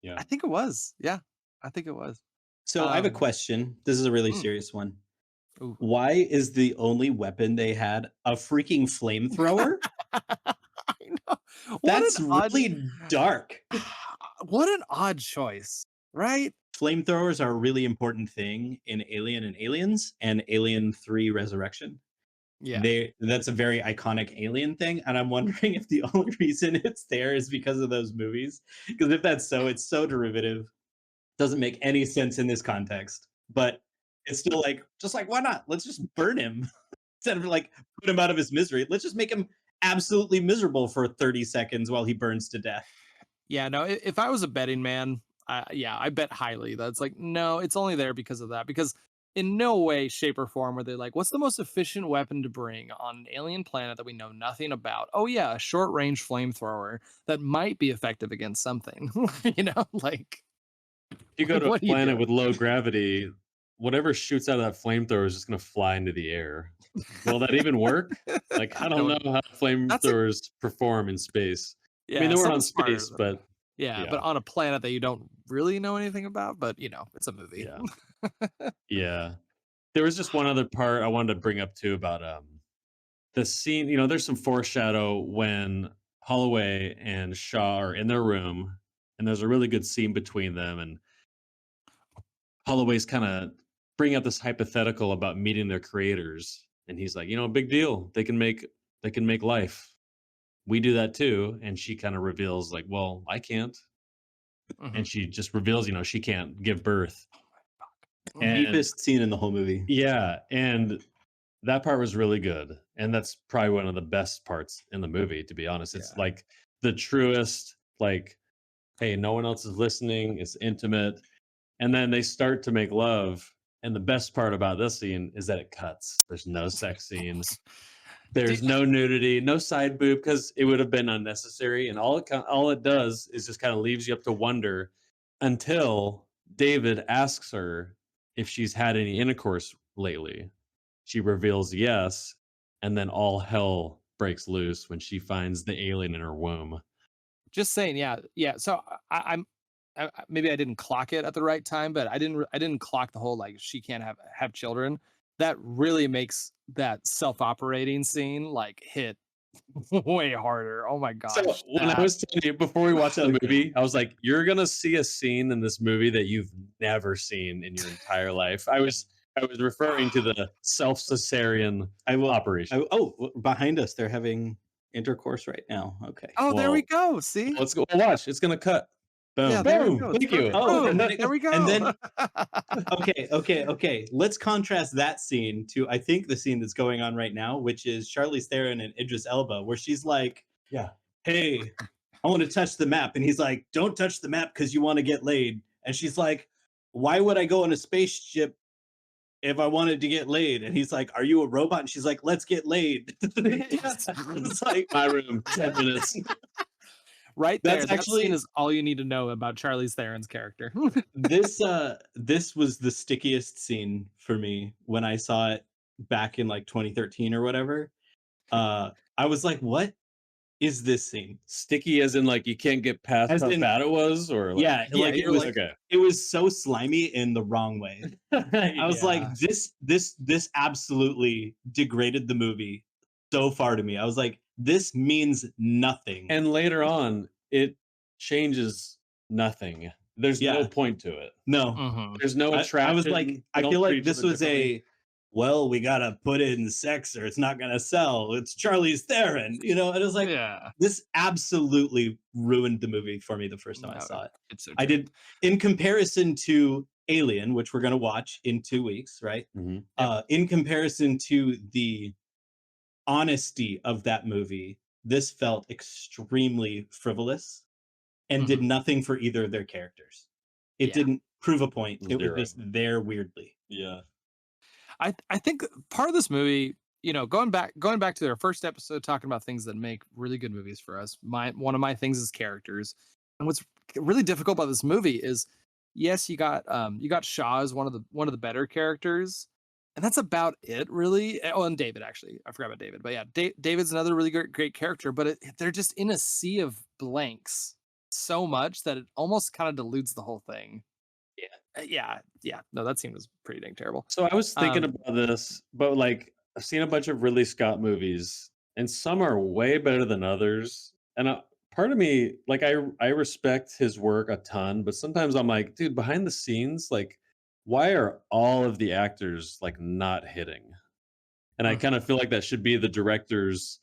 Yeah.
I think it was. Yeah, I think it was.
So I have a
Um,
question. This is a really
mm,
serious one.
ooh.
Why is the only weapon they had a freaking flamethrower?
I know. What an
That's
odd
really dark.
what an odd choice. right?
Flamethrowers are a really important thing in Alien and Aliens and Alien 3 Resurrection.
Yeah.
That's a very iconic Alien thing, and I'm wondering if the only reason it's there is because of those movies. Because if that's so, it's so derivative, doesn't make any sense in this context. But it's still like, just like, why not? Let's just burn him instead of like put him out of his misery. Let's just make him absolutely miserable for 30 seconds while he burns to death.
Yeah, no, if I was a betting man, yeah, I bet highly that's like, no, it's only there because of that. Because in no way, shape, or form were they like, what's the most efficient weapon to bring on an alien planet that we know nothing about? Oh, yeah, a short range flamethrower that might be effective against something. Like,
If you go to a
what are you
planet
doing?
with low gravity, whatever shoots out of that flamethrower is just going to fly into the air. Will that even work? Like, I don't
No,
know how
that's a,
flemethrowers perform in space. I mean,
yeah,
they were on
someone smarter
space,
than that.
but
Yeah, but
yeah,
on a planet that you don't really know anything about, but it's a movie.
yeah, yeah. There was just one other part I wanted to bring up too about the scene. There's some foreshadow when Holloway and Shaw are in their room, and there's a really good scene between them, and Holloway's kind of bring up this hypothetical about meeting their creators, and he's like, big deal. They can make life. We do that too. And she kind of reveals, like, well, I can't.
Mhm.
And she just reveals, she can't give birth.
Mhm.
And
Deepest scene in the whole movie.
yeah, and that part was really good. And that's probably one of the best parts in the movie, to be honest. It's
Yeah.
like the truest, like, hey, no one else is listening. It's intimate. And then they start to make love. And the best part about this scene is that it cuts. There's no sex scene.
Do-
There's no nudity, no side boob because it would have been unnecessary. And all it does is just kind of leaves you up to wonder until David asks her if she's had any intercourse lately. She reveals yes, and then all hell breaks loose when she finds the alien in her womb.
Just saying, yeah, yeah. So maybe I didn't clock it at the right time, but I didn't clock the whole like she can't have children. That really makes that self-operating scene like hit way harder. Oh my
So
gosh,
when I
that
was telling you before we watched
So
the
good.
movie, I was like, "You're gonna see a scene in this movie that you've never seen in your entire life." I was referring to the self cesarean
I will.
operation.
Behind us, they're having intercourse right now. Okay.
oh, there we
Well,
go. See,
let's go. Watch. It's gonna cut.
yeah,
Boom.
there we
Boom.
go. It's
Thank you.
perfect.
Oh, and
Boom.
then it
There
goes.
we
And
go.
then okay. Let's contrast that scene to I think the scene that's going on right now, which is Charlize Theron and Idris Elba, where she's like,
Yeah.
"Hey, I want to touch the map," and he's like, "Don't touch the map because you want to get laid." And she's like, "Why would I go on a spaceship if I wanted to get laid?" And he's like, "Are you a robot?" And she's like, "Let's get laid." It's like
My room. 10 minutes.
Right there.
that's
That scene
actually
is all you need to know about Charlize Theron's character.
this was the stickiest scene for me when I saw it back in like 2013 or whatever. I was like, "What is this scene?"
Sticky, as in like you can't get past
As
how
in,
bad it was, or like
yeah,
Yeah,
like
you're like,
okay.
it was so slimy in the wrong way. I was like,
yeah.
this absolutely degraded the movie so far to me. I was like, this means nothing.
And later on, it changes nothing. There's no
Yeah,
point to it.
no.
Mhm.
There's no
I was like,
attraction. They
I feel
don't treat
like
each
this
other
was
differently.
well, we gotta put in sex or it's not gonna sell. It's Charlize Theron, and it was like,
Yeah.
this absolutely ruined the movie for me the first time I
No,
saw it.
it's so
I
true.
did, in comparison to Alien, which we're gonna watch in 2 weeks, right?
Mhm.
Yep.
In comparison to the honesty of that movie, this felt extremely frivolous and did
Mhm.
nothing for either of their characters. It
Yeah.
didn't prove a point. It was
Zero.
just there weirdly.
Yeah.
I think part of this movie, going back to their first episode talking about things that make really good movies for us. One of my things is characters. And what's really difficult about this movie is yes, you got Shaw as one of the better characters. And that's about it, really. Oh, and David, actually. I forgot about David. But yeah, David's another really great character, but they're just in a sea of blanks so much that it almost kind of dilutes the whole thing. Yeah. No, that scene was pretty dang terrible.
So I was thinking
Um,
about this, but like I've seen a bunch of Ridley Scott movies, and some are way better than others. And part part of me, like, I respect his work a ton, but sometimes I'm like, dude, behind the scenes, like, why are all of the actors like not hitting? And I kind
Mhm.
of feel like that should be the director's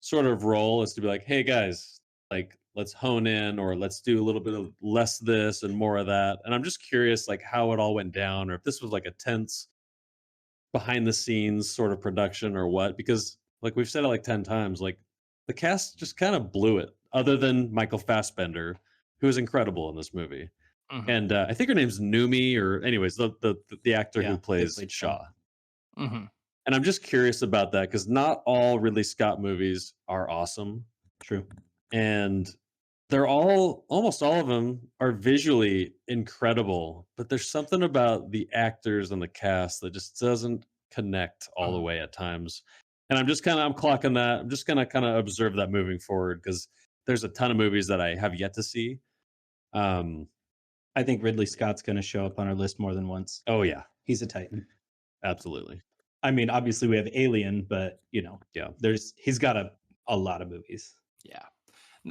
sort of role, is to be like, hey guys, like, let's hone in, or let's do a little bit of less this and more of that. And I'm just curious, like, how it all went down, or if this was like a tense behind the scenes sort of production or what, because like we've said it like 10 times, like the cast just kind of blew it, other than Michael Fassbender, who is incredible in this movie.
Mhm.
And I think her name's Numi, or anyways, the actor who
Yeah, they
plays
played Shaw.
Shaw.
Mhm.
And I'm just curious about that, because not all Ridley Scott movies are awesome.
True.
And they're all, almost all of them are visually incredible, but there's something about the actors and the cast that just doesn't connect all the
Mhm.
way at times. And I'm clocking that. I'm just gonna kind of observe that moving forward, because there's a ton of movies that I have yet to see. Um,
I think Ridley Scott's going to show up on our list more than once.
oh yeah,
He's a titan.
absolutely.
I mean, obviously we have Alien, but
Yeah.
he's got a lot of movies.
Yeah.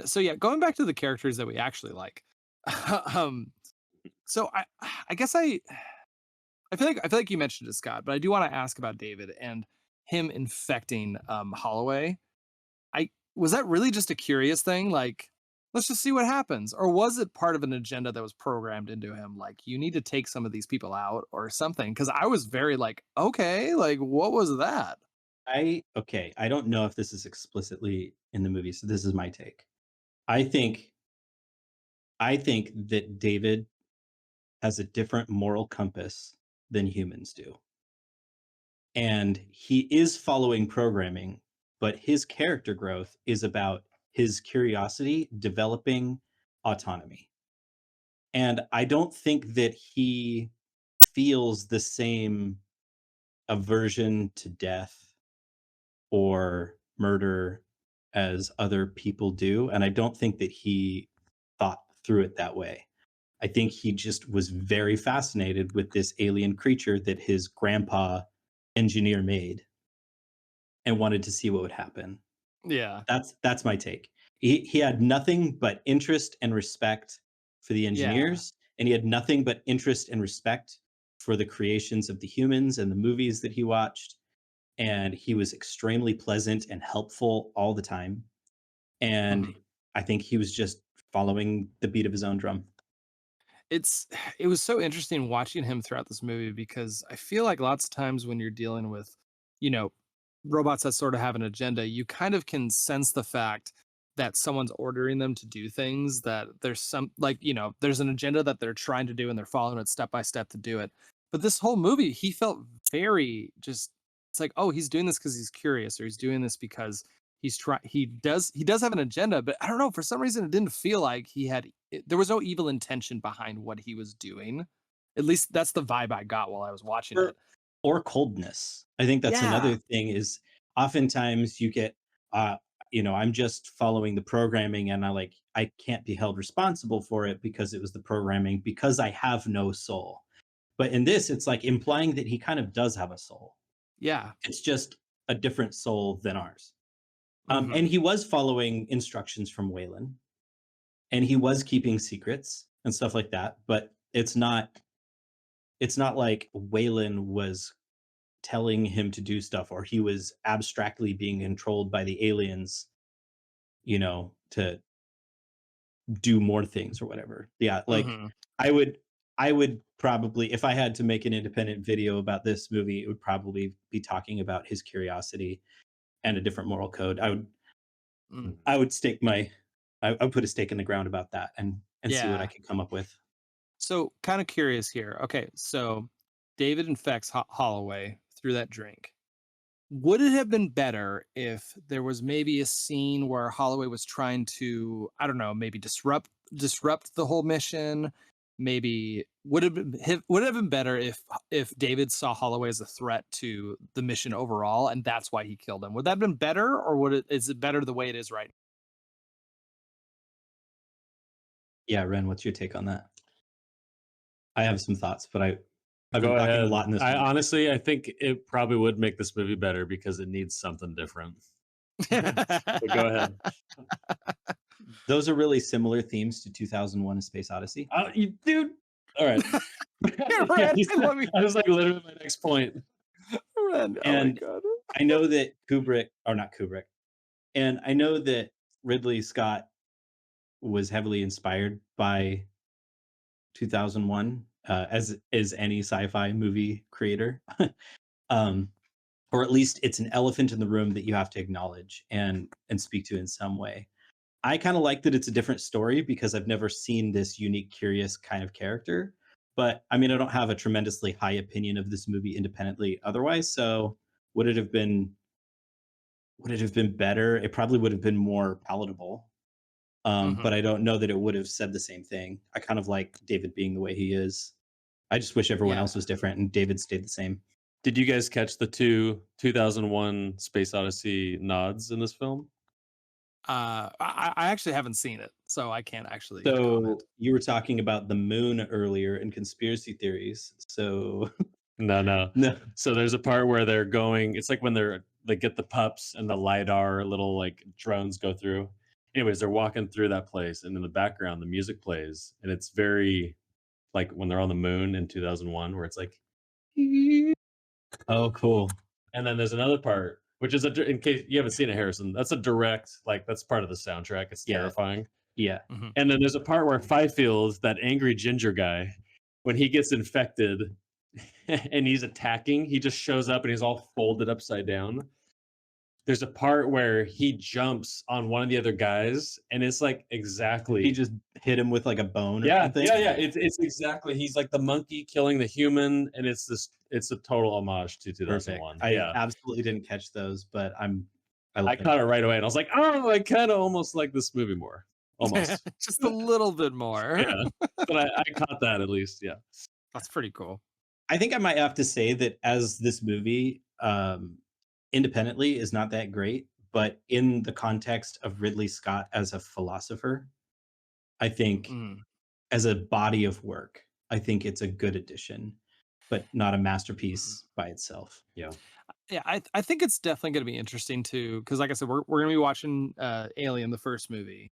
So yeah, going back to the characters that we actually like. um, so I guess I feel like you mentioned it, Scott, but I do want to ask about David and him infecting Holloway. I Was that really just a curious thing? Like, let's just see what happens, or was it part of an agenda that was programmed into him? Like, you need to take some of these people out or something? Because I was very like, okay, like what was that?
I don't know if this is explicitly in the movie, so this is my take. I think I think that David has a different moral compass than humans do. And he is following programming, but his character growth is about his curiosity developing autonomy. And I don't think that he feels the same aversion to death or murder as other people do. And I don't think that he thought through it that way. I think he just was very fascinated with this alien creature that his grandpa engineer made and wanted to see what would happen.
Yeah,
That's my take. He had nothing but interest and respect for the
yeah.
engineers, and he had nothing but interest and respect for the creations of the humans and the movies that he watched. And he was extremely pleasant and helpful all the time. And
Mhm.
I think he was just following the beat of his own drum.
It's it was so interesting watching him throughout this movie because I feel like lots of times when you're dealing with, you know, robots that sort of have an agenda, you kind of can sense the fact that someone's ordering them to do things, that there's some like, there's an agenda that they're trying to do and they're following it step by step to do it. But this whole movie, he felt very just it's like, oh, he's doing this because he's curious, or he's doing this because he does have an agenda, but I don't know, for some reason it didn't feel like there was no evil intention behind what he was doing. At least that's the vibe I got while I was watching
Or
it.
or coldness. I think that's
Yeah.
another thing is oftentimes you get uh I'm just following the programming and I can't be held responsible for it because it was the programming because I have no soul. But in this it's like implying that he kind of does have a soul.
Yeah.
It's just a different soul than ours.
Mhm.
And he was following instructions from Waylon and he was keeping secrets and stuff like that, but it's not like Waylon was telling him to do stuff or he was abstractly being controlled by the aliens, to do more things or whatever. Yeah, like
Mhm.
I would I would probably, if I had to make an independent video about this movie, it would probably be talking about his curiosity and a different moral code.
Mm.
I would I would put a stake in the ground about that and see what I
Yeah.
could come up with.
So, kind of curious here. Okay, so David infects Holloway through that drink. Would it have been better if there was maybe a scene where Holloway was trying to, I don't know, maybe disrupt the whole mission? Maybe would it have been better if David saw Holloway as a threat to the mission overall, and that's why he killed him? Would that have been better, or is it better the way it is right?
Yeah, Ren, what's your take on that? I have some thoughts, but I've been
Go
talking a
ahead.
lot in this
I
one.
honestly, I think it probably would make this movie better because it needs something different. But go ahead.
those are really similar themes to 2001: A Space Odyssey.
You dude. All right.
Yeah, Ren, let me
I was like literally my next point.
Ren. Oh my
And
god.
I know that not Kubrick, and I know that Ridley Scott was heavily inspired by 2001, as is any sci-fi movie creator. um, or at least it's an elephant in the room that you have to acknowledge and speak to in some way. I kind of like that it's a different story because I've never seen this unique, curious kind of character. But I mean, I don't have a tremendously high opinion of this movie independently otherwise. So would it have been better? It probably would have been more palatable. But
Mhm.
I don't know that it would have said the same thing. I kind of like David being the way he is. I just wish everyone
Yeah.
else was different and David stayed the same.
Did you guys catch the 2001 Space Odyssey nods in this film?
I actually haven't seen it, so I can't actually
So
comment.
you were talking about the moon earlier and conspiracy theories. So
No, no.
no,
So there's a part where they're going. It's like when they get the pups and the lidar little like drones go through. Anyways, they're walking through that place, and in the background, the music plays, and it's very like when they're on the moon in 2001, where it's like,
oh, cool.
and then there's another part, which is in case you haven't seen it, Harrison, that's a direct, like, that's part of the soundtrack. It's
Yeah,
terrifying.
yeah.
Mhm.
And then there's a part where Fifield, that angry ginger guy, when he gets infected and he's attacking, he just shows up and he's all folded upside down. There's a part where he jumps on one of the other guys, and it's like
He
exactly.
just hit him with like a bone or
Yeah,
something.
yeah, yeah. It's exactly. He's like the monkey killing the human, and it's this. It's a total homage to
Perfect.
2001.
I
Yeah,
absolutely didn't catch those, but I
I
love it.
caught it right away, and I was like, oh, I kind of almost like this movie more, almost.
Just a little bit more.
Yeah, but I caught that at least. Yeah.
That's pretty cool.
I think I might have to say that as this movie independently is not that great, but in the context of Ridley Scott as a philosopher, I think
Mm.
as a body of work, I think it's a good addition, but not a
Mhm.
masterpiece by itself.
Yeah.
Yeah, I think it's definitely gonna be interesting too, because like I said, we're gonna be watching Alien, the first movie,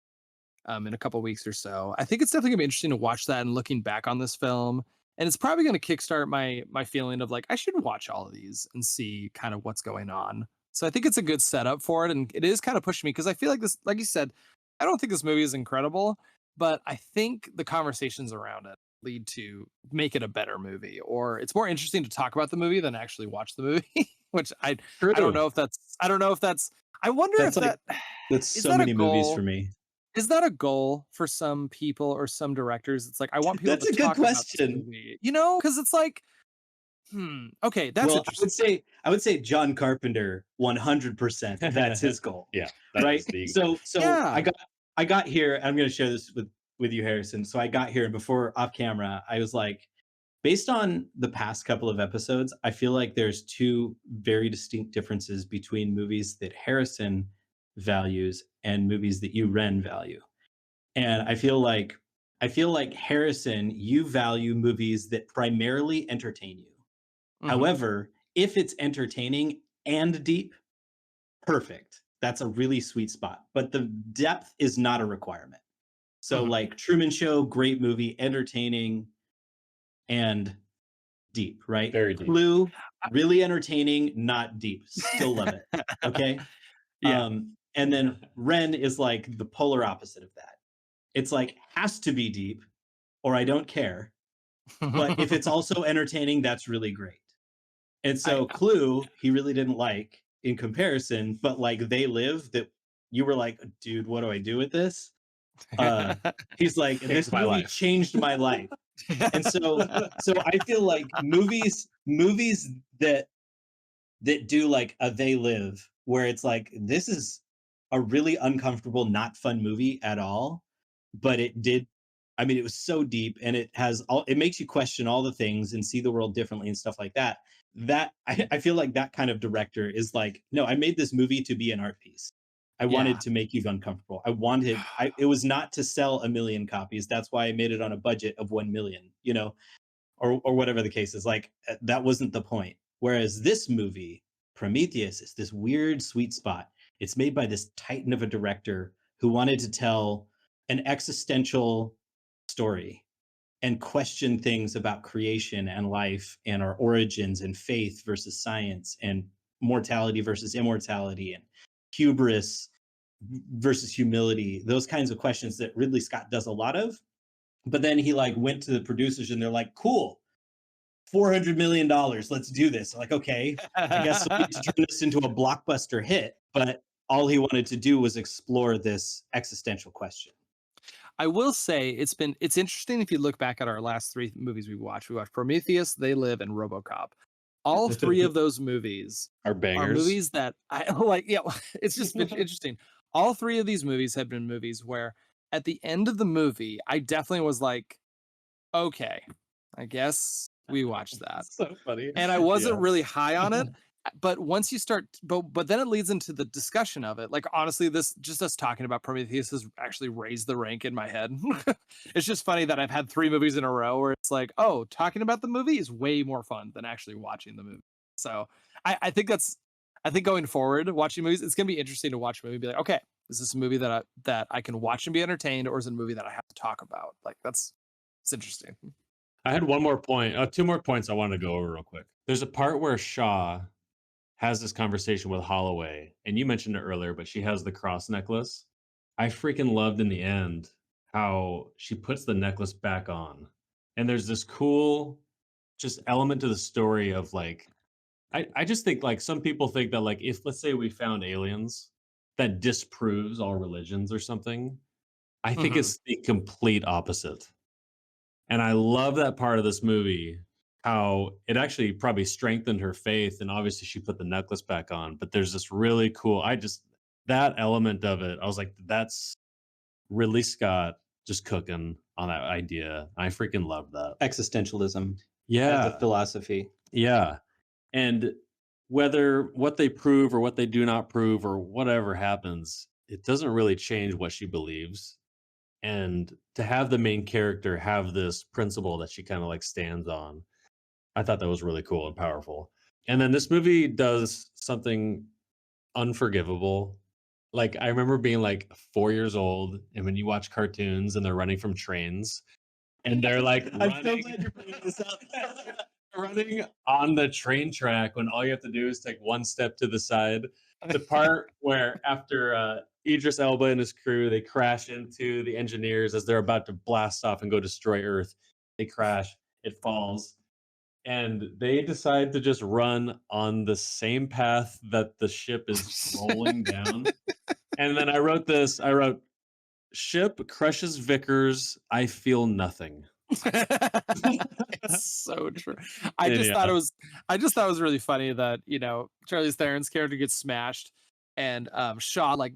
in a couple weeks or so. I think it's definitely gonna be interesting to watch that and looking back on this film. And it's probably gonna kickstart my feeling of like I should watch all of these and see kind of what's going on. So I think it's a good setup for it, and it is kind of pushing me because I feel like this, like you said, I don't think this movie is incredible, but I think the conversations around it lead to make it a better movie, or it's more interesting to talk about the movie than actually watch the movie. Which I don't
True.
know if that's I wonder if
That's like
that
that's
is
so
that a
many movies for
goal?
me.
Is that a goal for some people or some directors? It's like, I want people
That's
to
a good
talk about this
question.
movie, because it's like, okay, that's
Well,
interesting.
I would say John Carpenter 100%. That's his goal.
Yeah, that
Right?
is the.
So
Yeah.
I got here, I'm going to share this with you, Harrison. So I got here, and before off camera, I was like, based on the past couple of episodes, I feel like there's two very distinct differences between movies that Harrison values and movies that you Ren value. And I feel like Harrison, you value movies that primarily entertain you.
Mhm.
However, if it's entertaining and deep, perfect. That's a really sweet spot. But the depth is not a requirement. So
Mhm.
like Truman Show, great movie, entertaining and deep, right?
Very deep.
Clue, really entertaining, not deep. Still love it. Okay.
Yeah.
And then Ren is like the polar opposite of that. It's like has to be deep or I don't care. But if it's also entertaining, that's really great. And
I
so Clue, he really didn't like in comparison, but like They Live, that you were like, dude, what do I do with this? He's like,
Changed
this
my
movie
life.
changed my life. And so I feel like movies that do like a They Live, where it's like, this is a really uncomfortable, not fun movie at all, but it did. I mean, it was so deep, and it makes you question all the things and see the world differently and stuff like that. I feel like that kind of director is like, no, I made this movie to be an art piece. I
Yeah.
wanted to make you uncomfortable. It was not to sell a million copies. That's why I made it on a budget of 1 million, or whatever the case is. Like, that wasn't the point. Whereas this movie, Prometheus, is this weird sweet spot. It's made by this titan of a director who wanted to tell an existential story and question things about creation and life and our origins and faith versus science and mortality versus immortality and hubris versus humility, those kinds of questions that Ridley Scott does a lot of. But then he like went to the producers and they're like, cool, $400 million, let's do this. Like, okay, I guess we need to turn this into a blockbuster hit. But all he wanted to do was explore this existential question.
I will say it's interesting if you look back at our last three movies we watched. We watched Prometheus, They Live, and RoboCop. All three of those movies
Are
are
bangers.
movies that I like. Yeah, it's just been interesting. All three of these movies have been movies where at the end of the movie, I definitely was like, okay, I guess we watched that.
So funny.
And I wasn't
Yeah.
really high on it. But once you start, but then it leads into the discussion of it. Like honestly, this just us talking about Prometheus has actually raised the rank in my head. It's just funny that I've had three movies in a row where it's like, oh, talking about the movie is way more fun than actually watching the movie. So I think I think going forward, watching movies, it's gonna be interesting to watch a movie and be like, okay, is this a movie that I can watch and be entertained, or is it a movie that I have to talk about? Like it's interesting.
I had one more point, two more points I wanted to go over real quick. There's a part where Shaw has this conversation with Holloway, and you mentioned it earlier, but she has the cross necklace. I freaking loved in the end how she puts the necklace back on. And there's this cool just element to the story of like, I just think like some people think that like if let's say we found aliens, that disproves all religions or something. I think
Mhm.
it's the complete opposite. And I love that part of this movie, how it actually probably strengthened her faith. And obviously, she put the necklace back on. But there's this really cool, that element of it, I was like, that's Ridley Scott just cooking on that idea. I freaking love that.
Existentialism as a
Yeah.
philosophy.
Yeah. And whether what they prove or what they do not prove or whatever happens, it doesn't really change what she believes. And to have the main character have this principle that she kind of like stands on, I thought that was really cool and powerful. And then this movie does something unforgivable. Like I remember being like 4 years old, and when you watch cartoons and they're running from trains, and they're like
I'm so
running,
glad you're bringing this up.
running on the train track when all you have to do is take one step to the side. The part where after Idris Elba and his crew, they crash into the engineers as they're about to blast off and go destroy Earth. They crash, it falls, and they decide to just run on the same path that the ship is rolling down. And then I wrote this. I wrote, "Ship crushes Vickers. I feel nothing."
It's so true. I just
Yeah.
thought it was really funny that, Charlize Theron's character gets smashed and Shaw like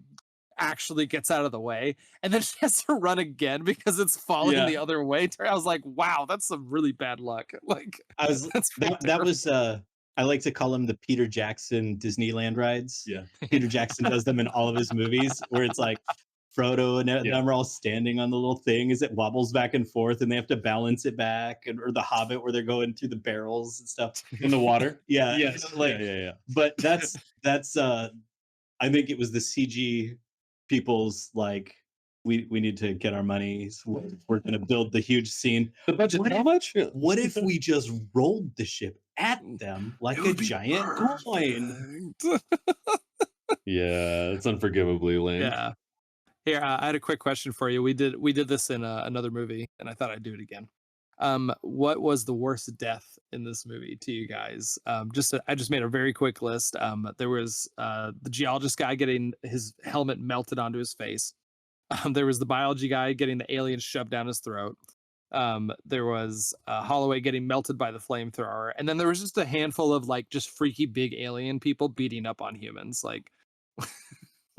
actually gets out of the way and then she has to run again because it's falling
Yeah.
the other way. I was like, wow, that's some really bad luck. Like
I was
that's
that was I like to call them the Peter Jackson Disneyland rides.
Yeah.
Peter Jackson does them in all of his movies where it's like Frodo and
Yeah.
them are all standing on the little thing as it wobbles back and forth and they have to balance it back, or the Hobbit where they're going through the barrels and stuff.
In the water.
Yeah.
Yes.
Like,
Yeah.
but that's I think it was the CG people's like, we need to get our money. So we're going to build the huge scene.
The budget.
What
How
if-
much?
What if we just rolled the ship at them like
It
a
would be
giant coin?
perfect.
Yeah, it's unforgivably lame.
Yeah. Here, I had a quick question for you. We did this in another movie, and I thought I'd do it again. What was the worst death in this movie to you guys? I just made a very quick list. There was the geologist guy getting his helmet melted onto his face. There was the biology guy getting the alien shoved down his throat. There was Holloway getting melted by the flamethrower, and then there was just a handful of like just freaky big alien people beating up on humans. Like,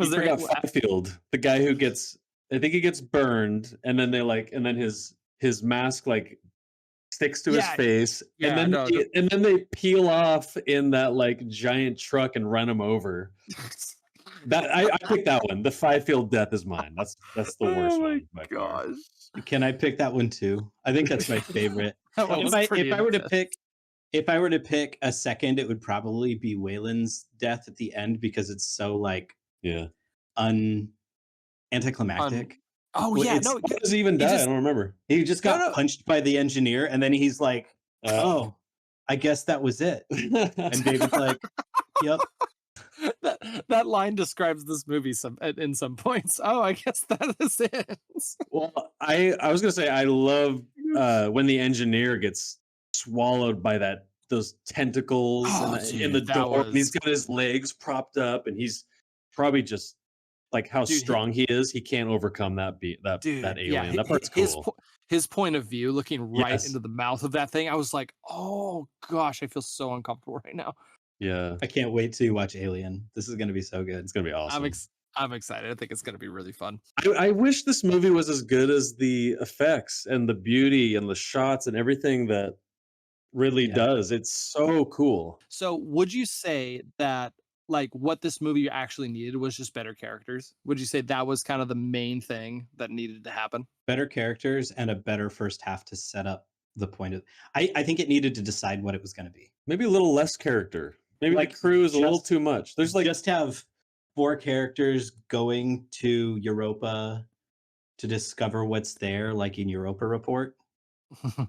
You forgot Fifield, the guy who gets, I think he gets burned, and then and then his mask like sticks to his
Yeah,
face,
yeah,
and then
no,
and then they peel off in that like giant truck and run him over. That I picked that one. The Fifield death is mine. That's the worst
oh my
one. By far.
gosh.
Can I pick that one too? I think that's my favorite.
That one was pretty
If I were to
intense.
pick a second, it would probably be Waylon's death at the end because it's so like
Yeah.
anticlimactic.
Oh
Well,
yeah,
it's
no,
How does he even
he
die? I
just
don't remember.
he just
no,
got
no.
punched by the engineer, and then he's like,
Uh,
"Oh, I guess that was it." And David's like, "Yep."
That line describes this movie in some points. Oh, I guess that is it.
well, I was gonna say I love when the engineer gets swallowed by those tentacles
Oh,
in the
dude, that
door, and he's
was
got his legs propped up, and he's probably just like how
dude.
strong he is. He can't overcome that
Dude, yeah,
alien. That part's cool.
his point of view, looking right
Yes.
into the mouth of that thing, I was like, "Oh gosh, I feel so uncomfortable right now."
Yeah,
I can't wait to watch Alien. This is gonna be so good.
it's gonna be
I'm
awesome.
ex I'm excited. I think it's gonna be really fun.
I wish this movie was as good as the effects and the beauty and the shots and everything that Ridley
Yeah.
does. It's so cool.
So, would you say that like what this movie actually needed was just better characters? Would you say that was kind of the main thing that needed to happen?
Better characters and a better first half to set up the point of I think it needed to decide what it was gonna be.
Maybe a little less character. Maybe
Like,
the crew is a little
just
too much. There's like
just have 4 characters going to Europa to discover what's there, like in Europa Report.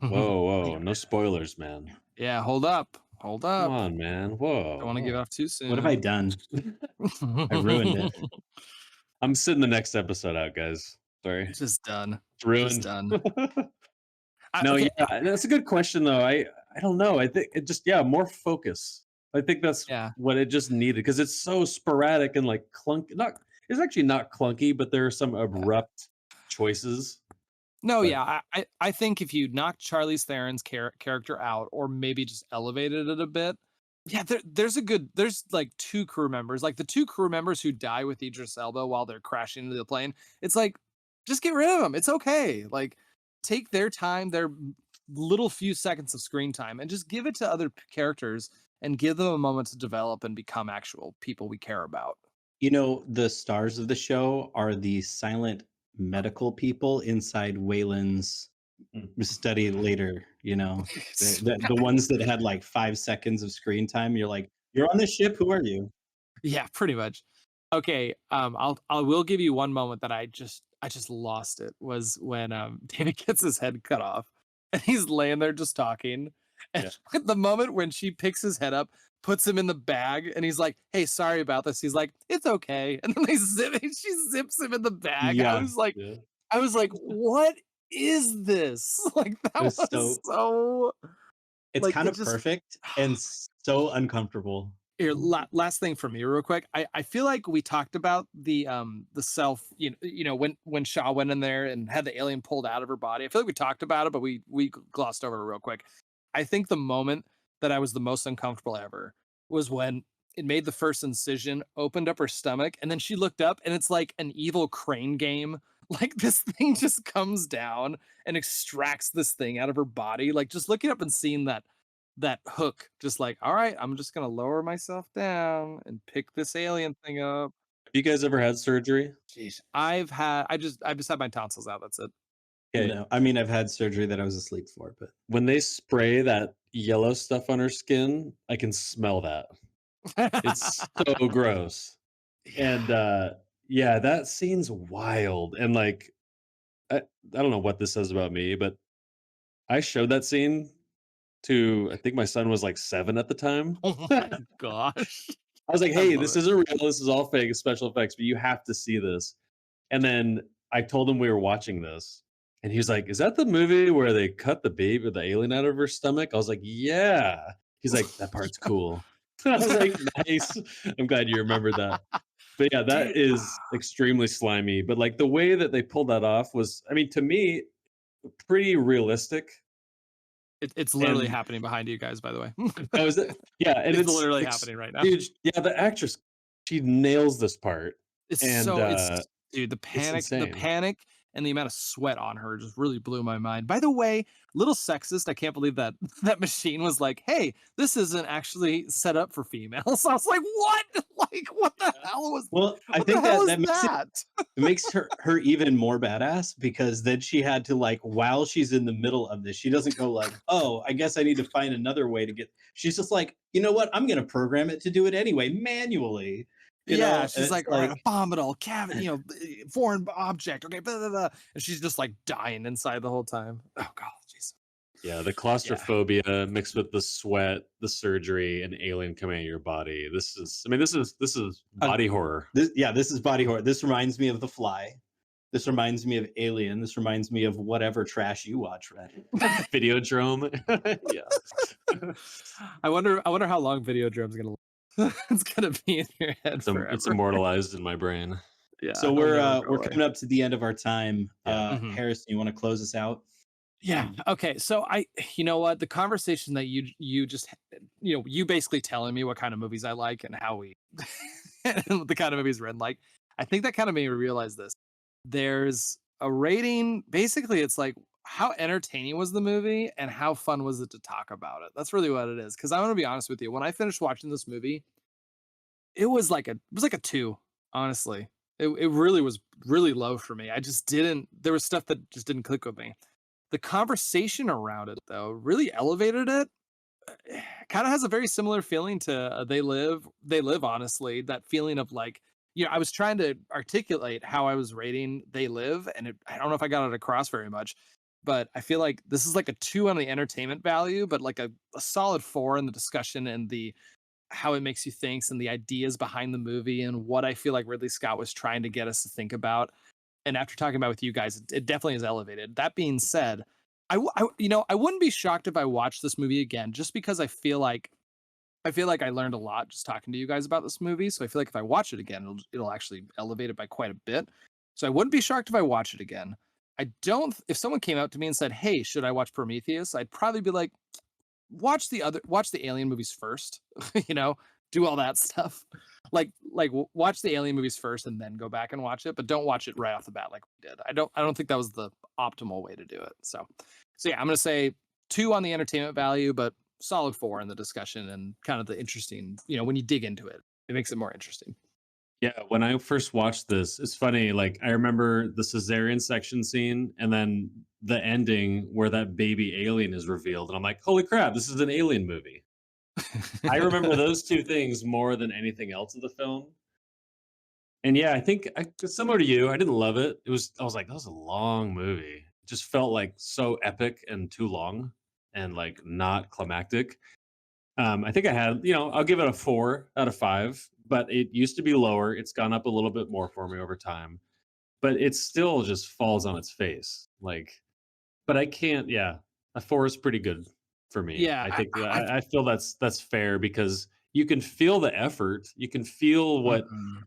whoa,
Like,
no spoilers, man.
Yeah, hold up. Hold
Come
up.
on, man.
Don't want to give
Whoa.
off too
what have I
soon.
done? I ruined it.
I'm sitting the next episode out, guys. Sorry.
Just done.
It's
Just
ruined.
done.
No,
Okay.
yeah, that's a good question though. I don't know. I think it just more focus. I think that's
Yeah.
what it just needed because it's so sporadic and like clunk. Not it's actually not clunky, but there are some abrupt choices.
No,
But
yeah. I think if you knock Charlize Theron's character out, or maybe just elevated it a bit, yeah, there's like two crew members, like the two crew members who die with Idris Elba while they're crashing into the plane. It's like, just get rid of them. It's okay. Like, take their time, their little few seconds of screen time, and just give it to other characters and give them a moment to develop and become actual people we care about.
You know, the stars of the show are the silent medical people inside Wayland's study later, you know? The ones that had, like, 5 seconds of screen time, you're like, "You're on the ship, who are you?"
Yeah, pretty much. Okay, I will give you one moment that I just lost it, was when David gets his head cut off and he's laying there just talking. And
yeah,
at the moment when she picks his head up, puts him in the bag, and he's like, "Hey, sorry about this." He's like, "It's okay." And then she zips him in the bag.
Yeah.
yeah.
I was like, "What is this?" Like
It
that
was
was
so
so
it's
like
kind
it
of
just
perfect and so uncomfortable.
Here, last thing for me, real quick. I feel like we talked about the self, when Shaw went in there and had the alien pulled out of her body. I feel like we talked about it, but we glossed over it real quick. I think the moment that I was the most uncomfortable ever was when it made the first incision, opened up her stomach, and then she looked up, and it's like an evil crane game. Like this thing just comes down and extracts this thing out of her body. Like just looking up and seeing that hook, just like, all right, I'm just gonna lower myself down and pick this alien thing up.
Have you guys ever had surgery?
Jeez. I've just had my tonsils out. That's it.
Okay,
No, I mean, I've had surgery that I was asleep for, but
when they spray that yellow stuff on her skin, I can smell that. It's so gross. And yeah, that scene's wild. And like I don't know what this says about me, but I showed that scene to I think my son was like 7 at the time.
Oh my
I
gosh.
was like,
I
"Hey,
love
this
it.
isn't real. This is all fake, it's special effects, but you have to see this." And then I told him we were watching this, and he was like, "Is that the movie where they cut the baby or the alien out of her stomach?" I was like, "Yeah." He's like, "That part's cool." I was like, "Nice. I'm glad you remembered that." But yeah, that
Dude,
is extremely slimy. But like the way that they pulled that off was, I mean, to me, pretty realistic.
it's literally
And
happening behind you guys, by the way.
that was yeah, and
It's
it's
literally happening right now.
dude, yeah, the actress, she nails this part,
It's
and
so it's dude,
it's
the
insane.
panic and the amount of sweat on her just really blew my mind. By the way, little sexist, I can't believe that that machine was like, "Hey, this isn't actually set up for females." I was like, "What? Like,
well, I
what the
think
hell
that
is
that makes
that?"
it makes her even more badass because then she had to like while she's in the middle of this, she doesn't go like, "Oh, I guess I need to find another way to get." She's just like, "You know what? I'm going to program it to do it anyway manually."
Yeah,
And
she's
it's
like, all right,
like,
abominable, cavity, foreign object. Okay, blah, blah, blah. And she's just like dying inside the whole time. Oh god, jeez.
Yeah, the
Yeah.
claustrophobia mixed with the sweat, the surgery, and alien coming out of your body. This is
uh,
body horror.
this is body horror. This reminds me of The Fly. This reminds me of Alien. This reminds me of whatever trash you watch, Red.
Videodrome. Yeah.
I wonder how long Videodrome's gonna live. It's gonna be in your head
It's
forever.
immortalized in my brain.
Yeah,
So
it'll never go
we're
away.
coming up to the end of our time.
Yeah.
Mhm.
Harrison, you want to close us out?
Yeah. Okay. So you know what, the conversation that you just, you basically telling me what kind of movies I like and how we, and the kind of movies Ren like. I think that kind of made me realize this. There's a rating. Basically, it's like how entertaining was the movie and how fun was it to talk about it. That's really what it is. Because I want to be honest with you. When I finished watching this movie, it was like a 2, honestly. It really was really low for me. I just didn't there was stuff that just didn't click with me. The conversation around it though really elevated it. Kind of has a very similar feeling to They Live, honestly. That feeling of like, I was trying to articulate how I was rating They Live, and I don't know if I got it across very much, but I feel like this is like a 2 on the entertainment value, but like a solid 4 in the discussion and the how it makes you think and the ideas behind the movie and what I feel like Ridley Scott was trying to get us to think about. And after talking about it with you guys, it definitely is elevated. That being said, I wouldn't be shocked if I watched this movie again, just because I feel like I learned a lot just talking to you guys about this movie. So I feel like if I watch it again, it'll actually elevate it by quite a bit. So I wouldn't be shocked if I watch it again. I don't. If someone came out to me and said, "Hey, should I watch Prometheus?" I'd probably be like, watch the Alien movies first. you know, do all that stuff. Watch the Alien movies first and then go back and watch it, but don't watch it right off the bat like we did. I don't think that was the optimal way to do it. So yeah, I'm gonna say 2 on the entertainment value, but solid 4 in the discussion and kind of the interesting. When you dig into it, it makes it more interesting.
Yeah, when I first watched this, it's funny. Like I remember the cesarean section scene, and then the ending where that baby alien is revealed, and I'm like, "Holy crap! This is an alien movie." I remember those two things more than anything else in the film. And yeah, I think similar to you, I didn't love it. I was like, that was a long movie. It just felt like so epic and too long, and like not climactic. I think I'll give it a 4 out of 5, but it used to be lower. It's gone up a little bit more for me over time, but it still just falls on its face. Like, but I can't. Yeah, a 4 is pretty good for me.
Yeah,
I think
I
I feel that's fair because you can feel the effort. You can feel
Mhm.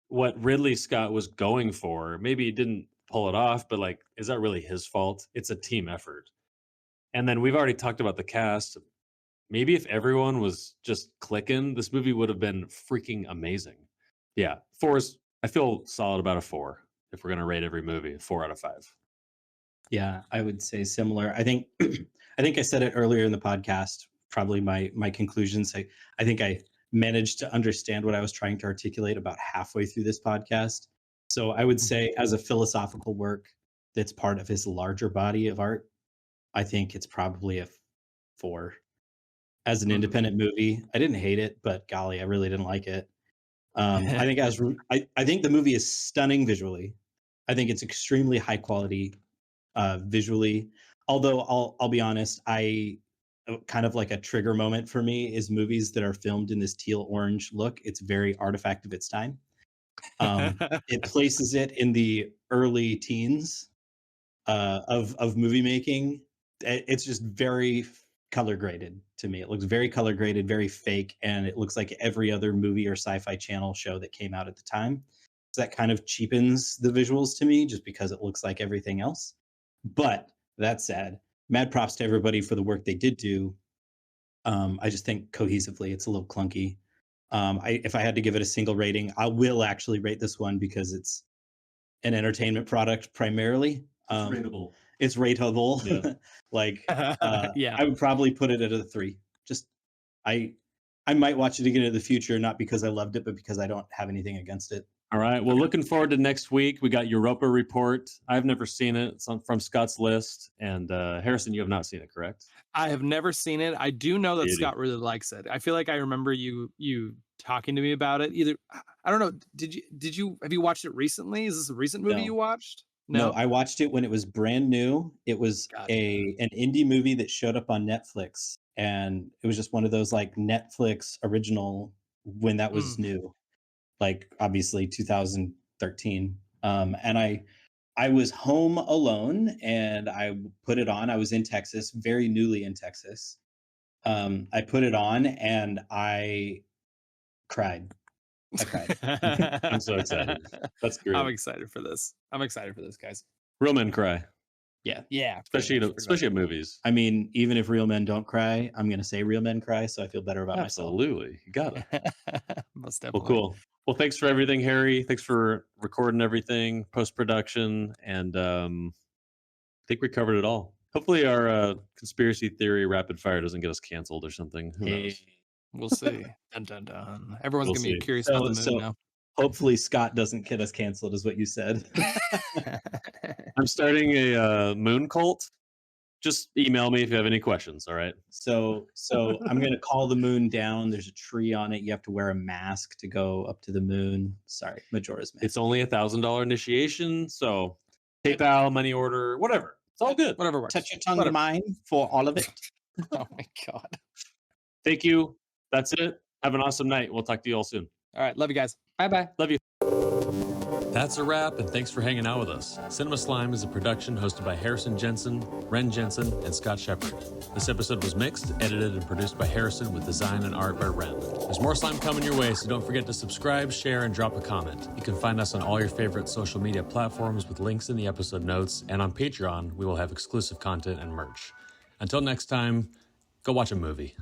what Ridley Scott was going for. Maybe he didn't pull it off, but like, is that really his fault? It's a team effort. And then we've already talked about the cast. Maybe if everyone was just clicking, this movie would have been freaking amazing. Yeah, 4 is. I feel solid about a 4 if we're gonna rate every movie. 4 out of 5.
Yeah, I would say similar. I think I think I said it earlier in the podcast. Probably my conclusions. I think I managed to understand what I was trying to articulate about halfway through this podcast. So I would say, as a philosophical work that's part of his larger body of art, I think it's probably a 4. As an
Mhm.
independent movie, I didn't hate it, but golly, I really didn't like it. I think I think the movie is stunning visually. I think it's extremely high quality visually. Although I'll be honest, I kind of like a trigger moment for me is movies that are filmed in this teal orange look. It's very artifact of its time. It places it in the early teens of movie making. It's just very color graded to me. It looks very color graded, very fake, and it looks like every other movie or sci-fi channel show that came out at the time. So that kind of cheapens the visuals to me just because it looks like everything else. But that said, mad props to everybody for the work they did do. I just think cohesively it's a little clunky. If I had to give it a single rating, I will actually rate this one because it's an entertainment product primarily.
It's rateable.
It's rateable.
Yeah.
like
Yeah.
I would probably put it at a 3. Just I I might watch it again in the future, not because I loved it, but because I don't have anything against it.
All right. Well, looking forward to next week. We got Europa Report. I've never seen it. It's from Scott's list. And Harrison, you have not seen it, correct?
I have never seen it. I do know that
Beauty.
Scott really likes it. I feel like I remember you talking to me about it. Either I don't know. Have you watched it recently? Is this a recent movie
No.
you watched?
No,
No.
I watched it when it was brand new. It was
Gotcha.
an indie movie that showed up on Netflix, and it was just one of those like Netflix original when that was
Mm.
new, like obviously 2013. And I was home alone and I put it on. I was in Texas, very newly in Texas. I put it on and I cried. I cried.
I'm so excited. That's
I'm
great.
excited for this. I'm excited for this, guys.
Real men cry,
Yeah.
Yeah,
especially
pretty much.
especially at movies.
I mean, even if real men don't cry, I'm gonna say real men cry, so I feel better about myself.
Absolutely, you gotta.
Most
Well,
definitely.
cool. Well, thanks for everything, Harry. Thanks for recording everything, post production, and I think we covered it all. Hopefully, our conspiracy theory rapid fire doesn't get us canceled or something. Who knows?
Hey.
We'll see. Dun dun dun. Everyone's
We'll
gonna be
see.
curious about the moon
So
now.
hopefully Scott doesn't get us canceled, is what you said.
I'm starting a moon cult. Just email me if you have any questions. All right.
So I'm gonna call the moon down. There's a tree on it. You have to wear a mask to go up to the moon. Sorry, Majora's Mask.
It's only $1,000 initiation, so PayPal, money order, whatever. It's all good.
Whatever works.
Touch your tongue to
Whatever.
mine for all of it.
Oh my god.
Thank you. That's it. Have an awesome night. We'll talk to you all soon.
All right. Love you guys.
Bye-bye.
Love you. That's a wrap, and thanks for hanging out with us. Cinema Slime is a production hosted by Harrison Jensen, Ren Jensen, and Scott Sheppard. This episode was mixed, edited, and produced by Harrison with design and art by Ren. There's more slime coming your way, so don't forget to subscribe, share, and drop a comment. You can find us on all your favorite social media platforms with links in the episode notes, and on Patreon, we will have exclusive content and merch. Until next time, go watch a movie.